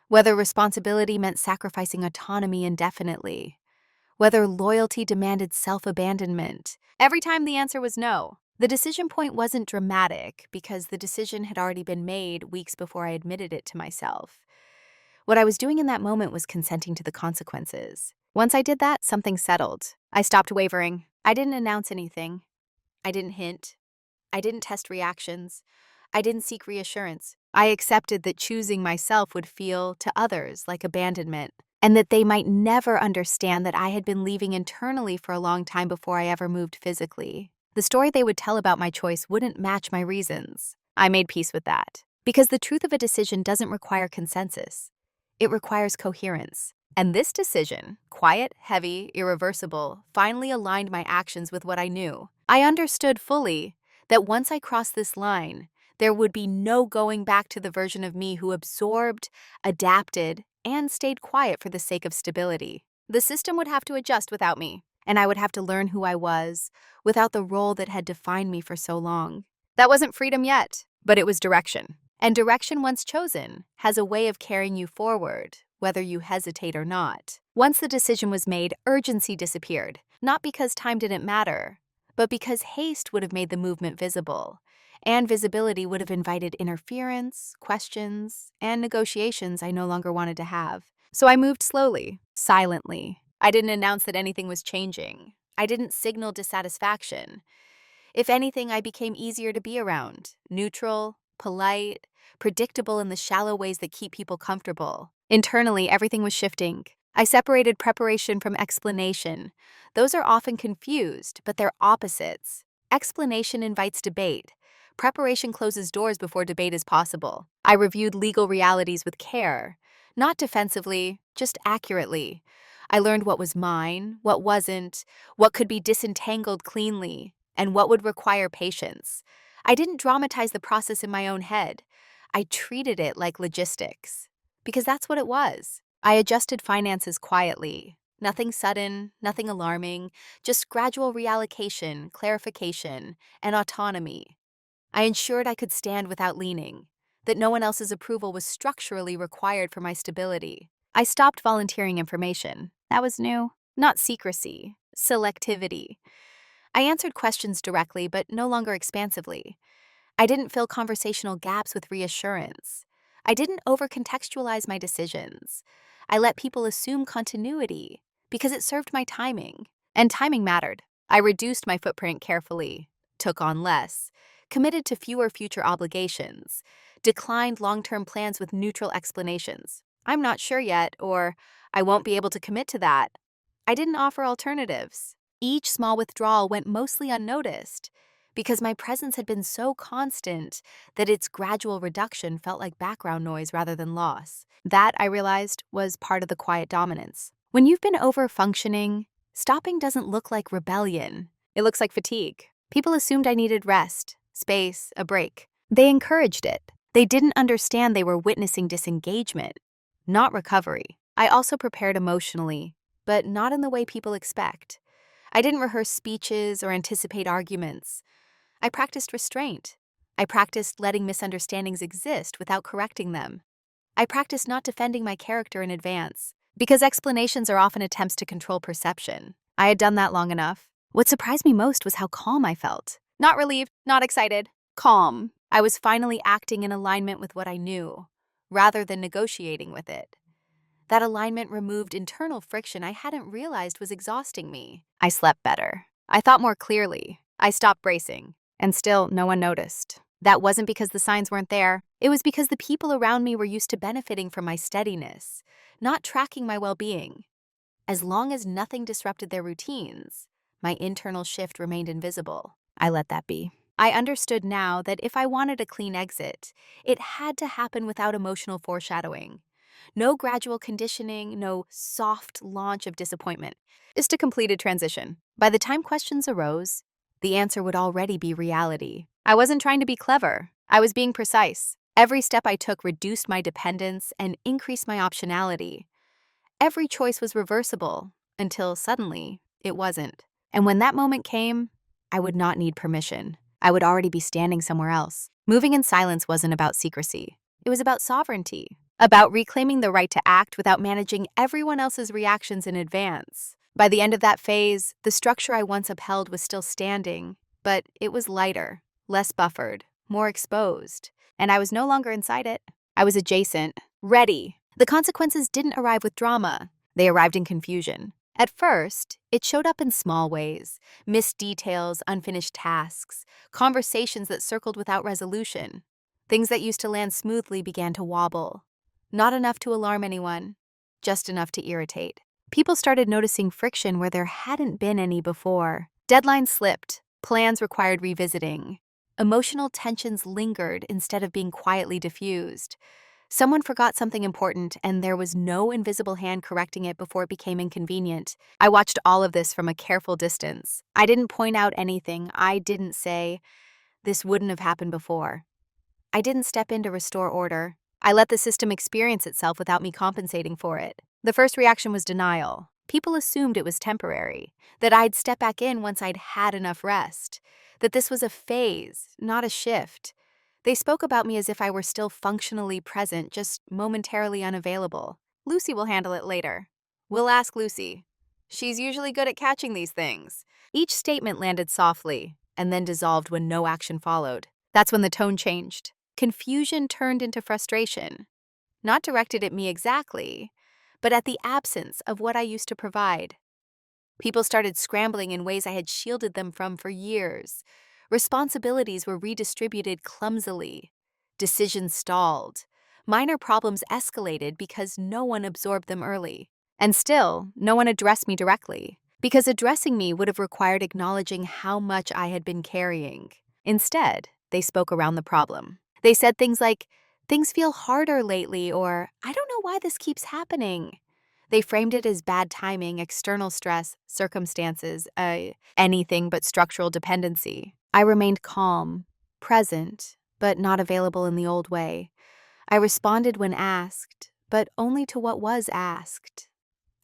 whether responsibility meant sacrificing autonomy indefinitely, whether loyalty demanded self-abandonment. Every time the answer was no. The decision point wasn't dramatic because the decision had already been made weeks before I admitted it to myself. What I was doing in that moment was consenting to the consequences. Once I did that, something settled. I stopped wavering. I didn't announce anything. I didn't hint. I didn't test reactions. I didn't seek reassurance. I accepted that choosing myself would feel to others like abandonment, and that they might never understand that I had been leaving internally for a long time before I ever moved physically. The story they would tell about my choice wouldn't match my reasons. I made peace with that. Because the truth of a decision doesn't require consensus. It requires coherence. And this decision, quiet, heavy, irreversible, finally aligned my actions with what I knew. I understood fully that once I crossed this line, there would be no going back to the version of me who absorbed, adapted, and stayed quiet for the sake of stability. The system would have to adjust without me, and I would have to learn who I was without the role that had defined me for so long. That wasn't freedom yet, but it was direction. And direction, once chosen, has a way of carrying you forward, whether you hesitate or not. Once the decision was made, urgency disappeared, not because time didn't matter, but because haste would have made the movement visible, and visibility would have invited interference, questions, and negotiations I no longer wanted to have. So I moved slowly, silently. I didn't announce that anything was changing. I didn't signal dissatisfaction. If anything, I became easier to be around, neutral, polite, predictable in the shallow ways that keep people comfortable. Internally, everything was shifting. I separated preparation from explanation. Those are often confused, but they're opposites. Explanation invites debate. Preparation closes doors before debate is possible. I reviewed legal realities with care, not defensively, just accurately. I learned what was mine, what wasn't, what could be disentangled cleanly, and what would require patience. I didn't dramatize the process in my own head. I treated it like logistics, because that's what it was. I adjusted finances quietly. Nothing sudden, nothing alarming, just gradual reallocation, clarification, and autonomy. I ensured I could stand without leaning, that no one else's approval was structurally required for my stability. I stopped volunteering information. That was new. Not secrecy, selectivity. I answered questions directly, but no longer expansively. I didn't fill conversational gaps with reassurance. I didn't over-contextualize my decisions. I let people assume continuity because it served my timing, and timing mattered. I reduced my footprint carefully, took on less, committed to fewer future obligations, declined long-term plans with neutral explanations. I'm not sure yet, or I won't be able to commit to that. I didn't offer alternatives. Each small withdrawal went mostly unnoticed because my presence had been so constant that its gradual reduction felt like background noise rather than loss. That, I realized, was part of the quiet dominance. When you've been over-functioning, stopping doesn't look like rebellion. It looks like fatigue. People assumed I needed rest, space, a break. They encouraged it. They didn't understand they were witnessing disengagement, not recovery. I also prepared emotionally, but not in the way people expect. I didn't rehearse speeches or anticipate arguments. I practiced restraint. I practiced letting misunderstandings exist without correcting them. I practiced not defending my character in advance, because explanations are often attempts to control perception. I had done that long enough. What surprised me most was how calm I felt. Not relieved, not excited. Calm. I was finally acting in alignment with what I knew, rather than negotiating with it. That alignment removed internal friction I hadn't realized was exhausting me. I slept better. I thought more clearly. I stopped bracing. And still, no one noticed. That wasn't because the signs weren't there. It was because the people around me were used to benefiting from my steadiness, not tracking my well-being. As long as nothing disrupted their routines, my internal shift remained invisible. I let that be. I understood now that if I wanted a clean exit, it had to happen without emotional foreshadowing. No gradual conditioning, no soft launch of disappointment. Just a completed transition. By the time questions arose, the answer would already be reality. I wasn't trying to be clever. I was being precise. Every step I took reduced my dependence and increased my optionality. Every choice was reversible until suddenly it wasn't. And when that moment came, I would not need permission. I would already be standing somewhere else. Moving in silence wasn't about secrecy. It was about sovereignty, about reclaiming the right to act without managing everyone else's reactions in advance. By the end of that phase, the structure I once upheld was still standing, but it was lighter, less buffered, more exposed, and I was no longer inside it. I was adjacent, ready. The consequences didn't arrive with drama. They arrived in confusion. At first, it showed up in small ways: missed details, unfinished tasks, conversations that circled without resolution. Things that used to land smoothly began to wobble. Not enough to alarm anyone, just enough to irritate. People started noticing friction where there hadn't been any before. Deadlines slipped, plans required revisiting, Emotional tensions lingered instead of being quietly diffused. Someone forgot something important, and there was no invisible hand correcting it before it became inconvenient. I watched all of this from a careful distance. I didn't point out anything. I didn't say, "This wouldn't have happened before." I didn't step in to restore order. I let the system experience itself without me compensating for it. The first reaction was denial. People assumed it was temporary, that I'd step back in once I'd had enough rest, that this was a phase, not a shift. They spoke about me as if I were still functionally present, just momentarily unavailable. "Lucy will handle it later. We'll ask Lucy. She's usually good at catching these things." Each statement landed softly, and then dissolved when no action followed. That's when the tone changed. Confusion turned into frustration, not directed at me exactly, but at the absence of what I used to provide. People started scrambling in ways I had shielded them from for years. Responsibilities were redistributed clumsily. Decisions stalled. Minor problems escalated because no one absorbed them early. And still, no one addressed me directly, because addressing me would have required acknowledging how much I had been carrying. Instead, they spoke around the problem. They said things like, "Things feel harder lately," or "I don't know why this keeps happening." They framed it as bad timing, external stress, circumstances, anything but structural dependency. I remained calm, present, but not available in the old way. I responded when asked, but only to what was asked.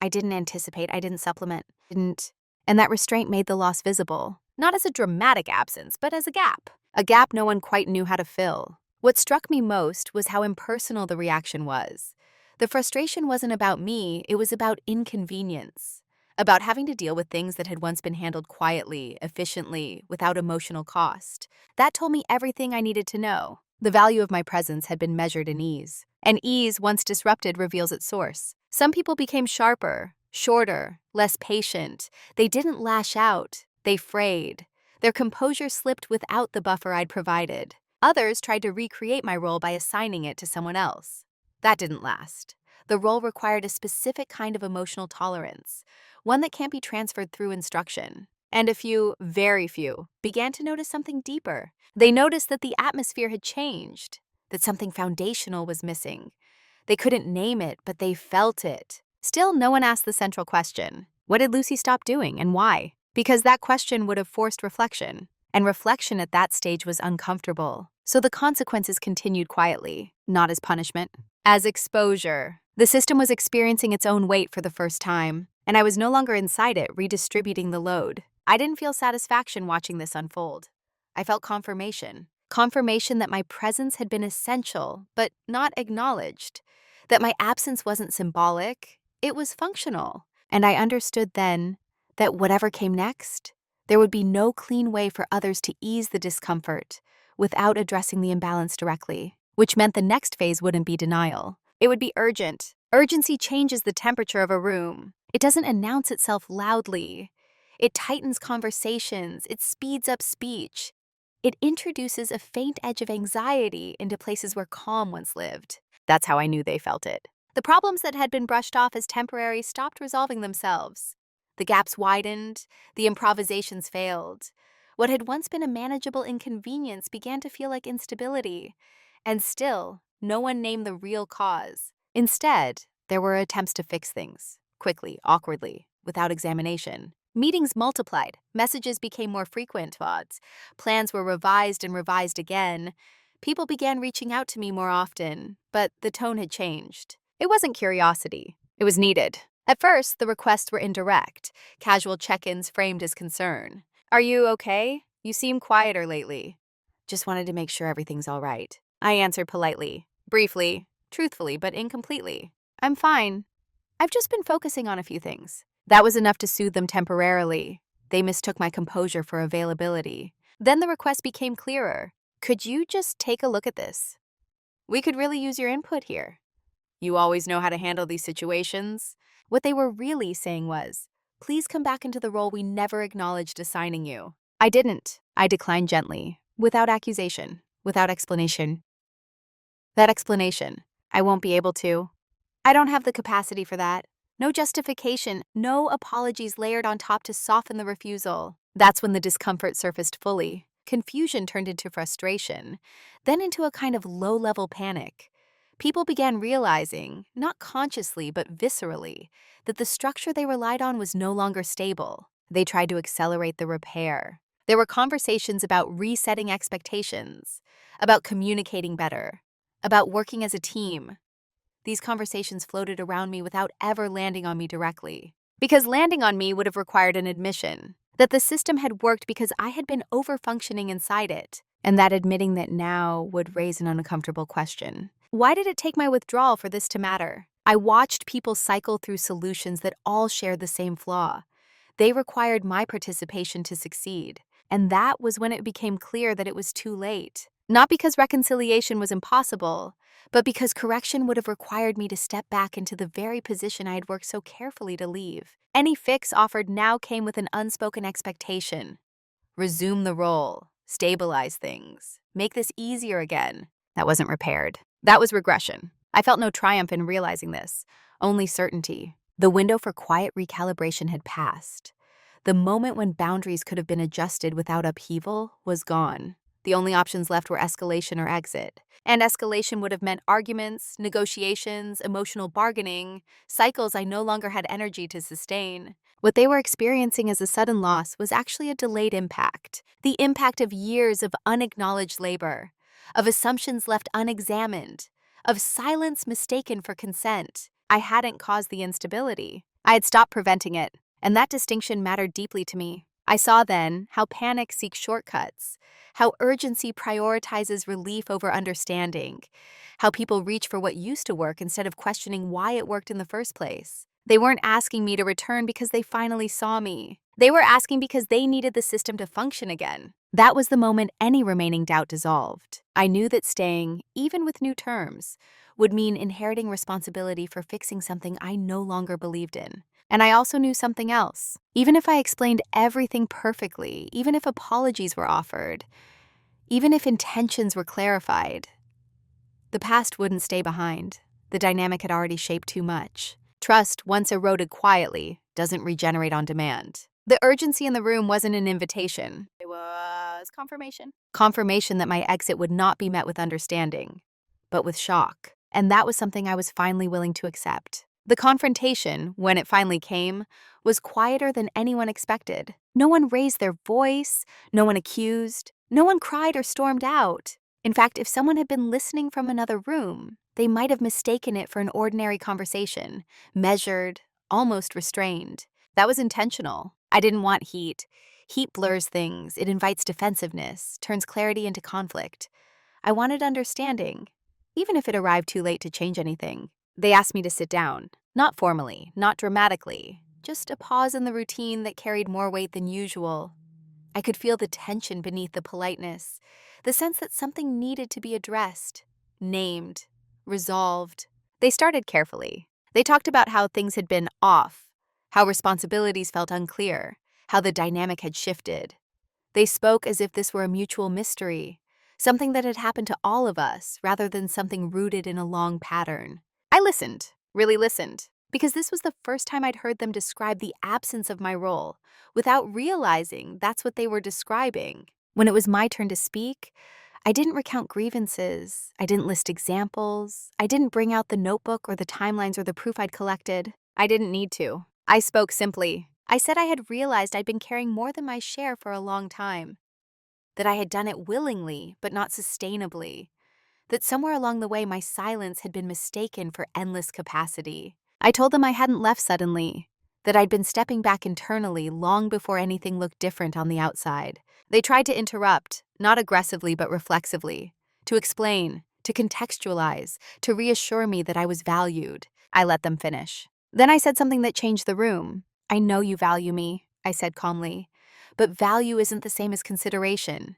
I didn't anticipate, I didn't supplement, and that restraint made the loss visible, not as a dramatic absence, but as a gap no one quite knew how to fill. What struck me most was how impersonal the reaction was. The frustration wasn't about me, it was about inconvenience, about having to deal with things that had once been handled quietly, efficiently, without emotional cost. That told me everything I needed to know. The value of my presence had been measured in ease, and ease, once disrupted, reveals its source. Some people became sharper, shorter, less patient. They didn't lash out, they frayed. Their composure slipped without the buffer I'd provided. Others tried to recreate my role by assigning it to someone else. That didn't last. The role required a specific kind of emotional tolerance, one that can't be transferred through instruction. And a few, very few, began to notice something deeper. They noticed that the atmosphere had changed, that something foundational was missing. They couldn't name it, but they felt it. Still, no one asked the central question. What did Lucy stop doing, and why? Because that question would have forced reflection, and reflection at that stage was uncomfortable. So the consequences continued quietly, not as punishment, as exposure. The system was experiencing its own weight for the first time, and I was no longer inside it, redistributing the load. I didn't feel satisfaction watching this unfold. I felt confirmation. Confirmation that my presence had been essential, but not acknowledged. That my absence wasn't symbolic, it was functional. And I understood then that whatever came next, there would be no clean way for others to ease the discomfort without addressing the imbalance directly, which meant the next phase wouldn't be denial. It would be urgent. Urgency changes the temperature of a room. It doesn't announce itself loudly. It tightens conversations. It speeds up speech. It introduces a faint edge of anxiety into places where calm once lived. That's how I knew they felt it. The problems that had been brushed off as temporary stopped resolving themselves. The gaps widened, the improvisations failed. What had once been a manageable inconvenience began to feel like instability. And still, no one named the real cause. Instead, there were attempts to fix things, quickly, awkwardly, without examination. Meetings multiplied, messages became more frequent, plans were revised and revised again. People began reaching out to me more often, but the tone had changed. It wasn't curiosity, it was needed. At first, the requests were indirect, casual check-ins framed as concern. "Are you okay? You seem quieter lately." "Just wanted to make sure everything's all right." I answered politely, briefly, truthfully, but incompletely. "I'm fine. I've just been focusing on a few things." That was enough to soothe them temporarily. They mistook my composure for availability. Then the request became clearer. "Could you just take a look at this? We could really use your input here. You always know how to handle these situations." What they were really saying was, "Please come back into the role we never acknowledged assigning you." I didn't. I declined gently, without accusation, without explanation. That explanation, "I won't be able to. I don't have the capacity for that." No justification, no apologies layered on top to soften the refusal. That's when the discomfort surfaced fully. confusion turned into frustration, then into a kind of low-level panic. People began realizing, not consciously but viscerally, that the structure they relied on was no longer stable. They tried to accelerate the repair. There were conversations about resetting expectations, about communicating better, about working as a team. These conversations floated around me without ever landing on me directly. Because landing on me would have required an admission that the system had worked because I had been over-functioning inside it, and that admitting that now would raise an uncomfortable question. Why did it take my withdrawal for this to matter? I watched people cycle through solutions that all shared the same flaw. They required my participation to succeed, and that was when it became clear that it was too late. Not because reconciliation was impossible, but because correction would have required me to step back into the very position I had worked so carefully to leave. Any fix offered now came with an unspoken expectation. Resume the role, stabilize things, make this easier again. That wasn't repaired. That was regression. I felt no triumph in realizing this, only certainty. The window for quiet recalibration had passed. The moment when boundaries could have been adjusted without upheaval was gone. The only options left were escalation or exit. And escalation would have meant arguments, negotiations, emotional bargaining, cycles I no longer had energy to sustain. What they were experiencing as a sudden loss was actually a delayed impact. The impact of years of unacknowledged labor, of assumptions left unexamined, of silence mistaken for consent. I hadn't caused the instability. I had stopped preventing it, and that distinction mattered deeply to me. I saw then how panic seeks shortcuts, how urgency prioritizes relief over understanding, how people reach for what used to work instead of questioning why it worked in the first place. They weren't asking me to return because they finally saw me. They were asking because they needed the system to function again. That was the moment any remaining doubt dissolved. I knew that staying, even with new terms, would mean inheriting responsibility for fixing something I no longer believed in. And I also knew something else. Even if I explained everything perfectly, even if apologies were offered, even if intentions were clarified, the past wouldn't stay behind. The dynamic had already shaped too much. Trust, once eroded quietly, doesn't regenerate on demand. The urgency in the room wasn't an invitation. It was confirmation. Confirmation that my exit would not be met with understanding, but with shock. And that was something I was finally willing to accept. The confrontation, when it finally came, was quieter than anyone expected. No one raised their voice, no one accused, no one cried or stormed out. In fact, if someone had been listening from another room, they might have mistaken it for an ordinary conversation, measured, almost restrained. That was intentional. I didn't want heat. Heat blurs things, it invites defensiveness, turns clarity into conflict. I wanted understanding, even if it arrived too late to change anything. They asked me to sit down, not formally, not dramatically, just a pause in the routine that carried more weight than usual. I could feel the tension beneath the politeness, the sense that something needed to be addressed, named, resolved. They started carefully. They talked about how things had been off, how responsibilities felt unclear, how the dynamic had shifted. They spoke as if this were a mutual mystery, something that had happened to all of us rather than something rooted in a long pattern. I listened, really listened, because this was the first time I'd heard them describe the absence of my role, without realizing that's what they were describing. When it was my turn to speak, I didn't recount grievances, I didn't list examples, I didn't bring out the notebook or the timelines or the proof I'd collected. I didn't need to. I spoke simply. I said I had realized I'd been carrying more than my share for a long time, that I had done it willingly but not sustainably, that somewhere along the way my silence had been mistaken for endless capacity. I told them I hadn't left suddenly, that I'd been stepping back internally long before anything looked different on the outside. They tried to interrupt, not aggressively but reflexively, to explain, to contextualize, to reassure me that I was valued. I let them finish. Then I said something that changed the room. I know you value me, I said calmly, but value isn't the same as consideration.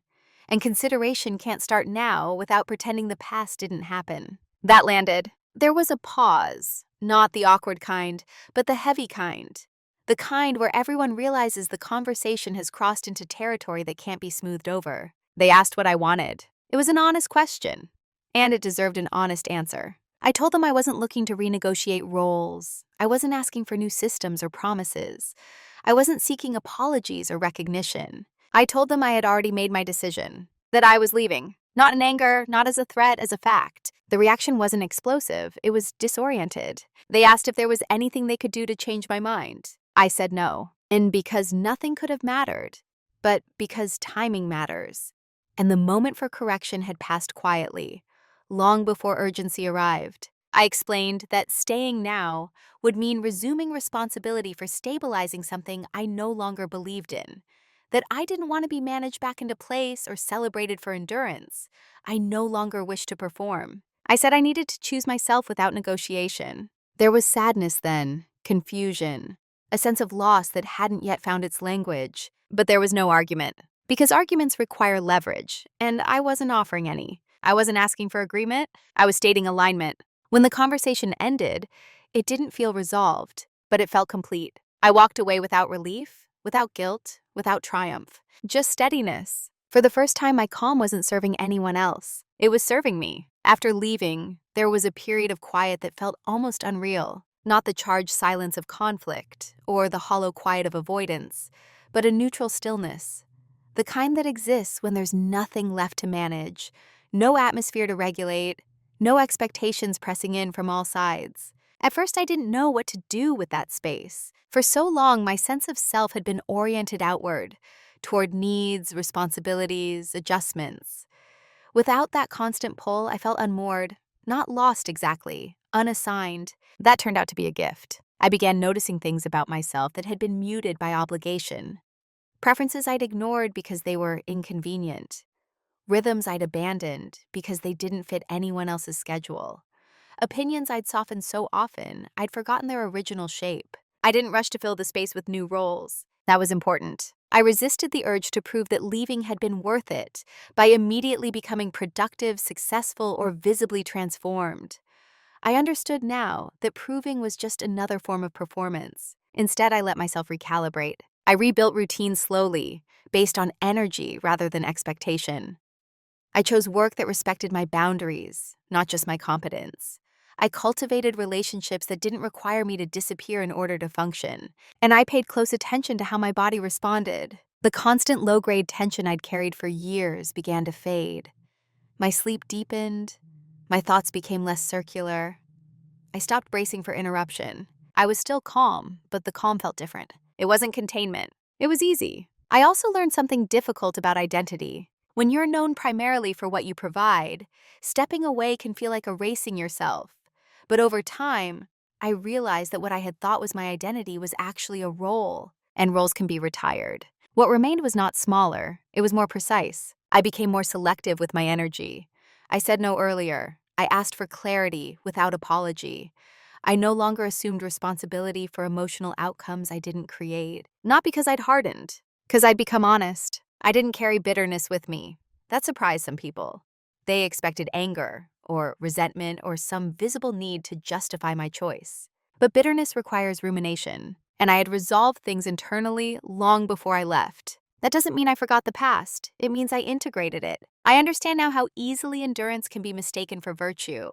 And consideration can't start now without pretending the past didn't happen. That landed. There was a pause, not the awkward kind, but the heavy kind. The kind where everyone realizes the conversation has crossed into territory that can't be smoothed over. They asked what I wanted. It was an honest question, and it deserved an honest answer. I told them I wasn't looking to renegotiate roles. I wasn't asking for new systems or promises. I wasn't seeking apologies or recognition. I told them I had already made my decision, that I was leaving. Not in anger, not as a threat, as a fact. The reaction wasn't explosive, it was disoriented. They asked if there was anything they could do to change my mind. I said no. And because nothing could have mattered, but because timing matters. And the moment for correction had passed quietly, long before urgency arrived. I explained that staying now would mean resuming responsibility for stabilizing something I no longer believed in. That I didn't want to be managed back into place or celebrated for endurance. I no longer wished to perform. I said I needed to choose myself without negotiation. There was sadness then, confusion, a sense of loss that hadn't yet found its language. But there was no argument. Because arguments require leverage, and I wasn't offering any. I wasn't asking for agreement, I was stating alignment. When the conversation ended, it didn't feel resolved, but it felt complete. I walked away without relief, without guilt, without triumph. Just steadiness. For the first time, my calm wasn't serving anyone else. It was serving me. After leaving, there was a period of quiet that felt almost unreal. Not the charged silence of conflict, or the hollow quiet of avoidance, but a neutral stillness. The kind that exists when there's nothing left to manage, no atmosphere to regulate, no expectations pressing in from all sides. At first, I didn't know what to do with that space. For so long, my sense of self had been oriented outward, toward needs, responsibilities, adjustments. Without that constant pull, I felt unmoored, not lost exactly, unassigned. That turned out to be a gift. I began noticing things about myself that had been muted by obligation. Preferences I'd ignored because they were inconvenient. Rhythms I'd abandoned because they didn't fit anyone else's schedule. Opinions I'd softened so often, I'd forgotten their original shape. I didn't rush to fill the space with new roles. That was important. I resisted the urge to prove that leaving had been worth it by immediately becoming productive, successful, or visibly transformed. I understood now that proving was just another form of performance. Instead, I let myself recalibrate. I rebuilt routines slowly, based on energy rather than expectation. I chose work that respected my boundaries, not just my competence. I cultivated relationships that didn't require me to disappear in order to function. And I paid close attention to how my body responded. The constant low-grade tension I'd carried for years began to fade. My sleep deepened. My thoughts became less circular. I stopped bracing for interruption. I was still calm, but the calm felt different. It wasn't containment. It was easy. I also learned something difficult about identity. When you're known primarily for what you provide, stepping away can feel like erasing yourself. But over time, I realized that what I had thought was my identity was actually a role, and roles can be retired. What remained was not smaller, it was more precise. I became more selective with my energy. I said no earlier. I asked for clarity without apology. I no longer assumed responsibility for emotional outcomes I didn't create. Not because I'd hardened, because I'd become honest. I didn't carry bitterness with me. That surprised some people. They expected anger, or resentment, or some visible need to justify my choice. But bitterness requires rumination, and I had resolved things internally long before I left. That doesn't mean I forgot the past. It means I integrated it. I understand now how easily endurance can be mistaken for virtue,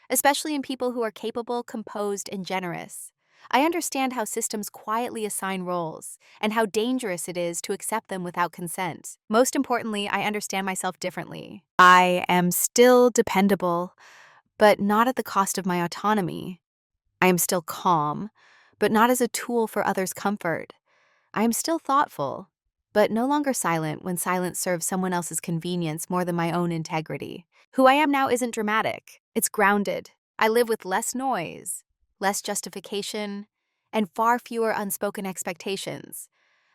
especially in people who are capable, composed, and generous. I understand how systems quietly assign roles, and how dangerous it is to accept them without consent. Most importantly, I understand myself differently. I am still dependable, but not at the cost of my autonomy. I am still calm, but not as a tool for others' comfort. I am still thoughtful, but no longer silent when silence serves someone else's convenience more than my own integrity. Who I am now isn't dramatic. It's grounded. I live with less noise, less justification, and far fewer unspoken expectations.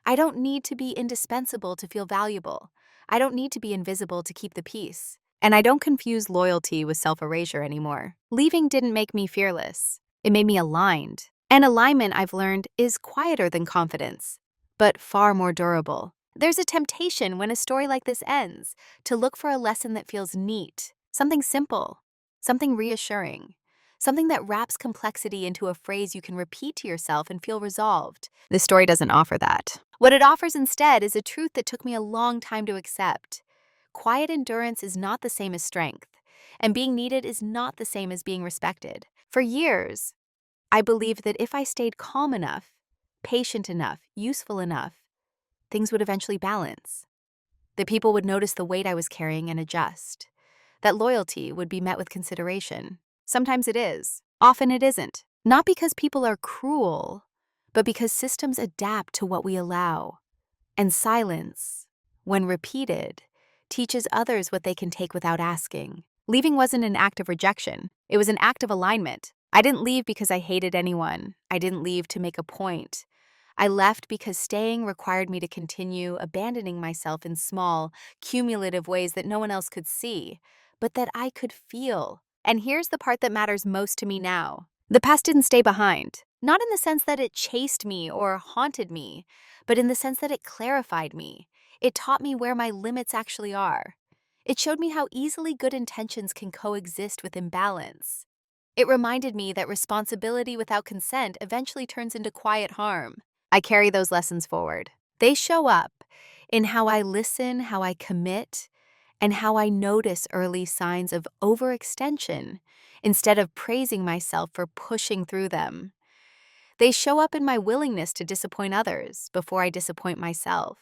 I don't need to be indispensable to feel valuable. I don't need to be invisible to keep the peace. And I don't confuse loyalty with self-erasure anymore. Leaving didn't make me fearless. It made me aligned. And alignment, I've learned, is quieter than confidence, but far more durable. There's a temptation when a story like this ends to look for a lesson that feels neat, something simple, something reassuring, something that wraps complexity into a phrase you can repeat to yourself and feel resolved. This story doesn't offer that. What it offers instead is a truth that took me a long time to accept. Quiet endurance is not the same as strength, and being needed is not the same as being respected. For years, I believed that if I stayed calm enough, patient enough, useful enough, things would eventually balance, that people would notice the weight I was carrying and adjust, that loyalty would be met with consideration. Sometimes it is, often it isn't. Not because people are cruel, but because systems adapt to what we allow. And silence, when repeated, teaches others what they can take without asking. Leaving wasn't an act of rejection, it was an act of alignment. I didn't leave because I hated anyone. I didn't leave to make a point. I left because staying required me to continue abandoning myself in small, cumulative ways that no one else could see, but that I could feel. And here's the part that matters most to me now. The past didn't stay behind, not in the sense that it chased me or haunted me, but in the sense that it clarified me. It taught me where my limits actually are. It showed me how easily good intentions can coexist with imbalance. It reminded me that responsibility without consent eventually turns into quiet harm. I carry those lessons forward. They show up in how I listen, how I commit, and how I notice early signs of overextension instead of praising myself for pushing through them. They show up in my willingness to disappoint others before I disappoint myself.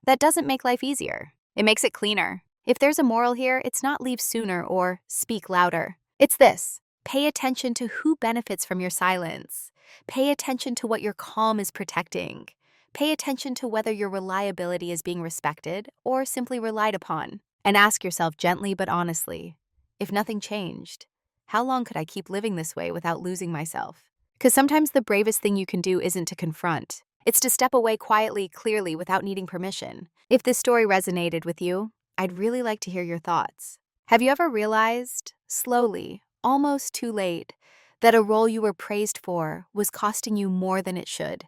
That doesn't make life easier. It makes it cleaner. If there's a moral here, it's not leave sooner or speak louder. It's this: pay attention to who benefits from your silence. Pay attention to what your calm is protecting. Pay attention to whether your reliability is being respected or simply relied upon. And ask yourself gently but honestly, if nothing changed, how long could I keep living this way without losing myself? Because sometimes the bravest thing you can do isn't to confront. It's to step away quietly, clearly, without needing permission. If this story resonated with you, I'd really like to hear your thoughts. Have you ever realized, slowly, almost too late, that a role you were praised for was costing you more than it should?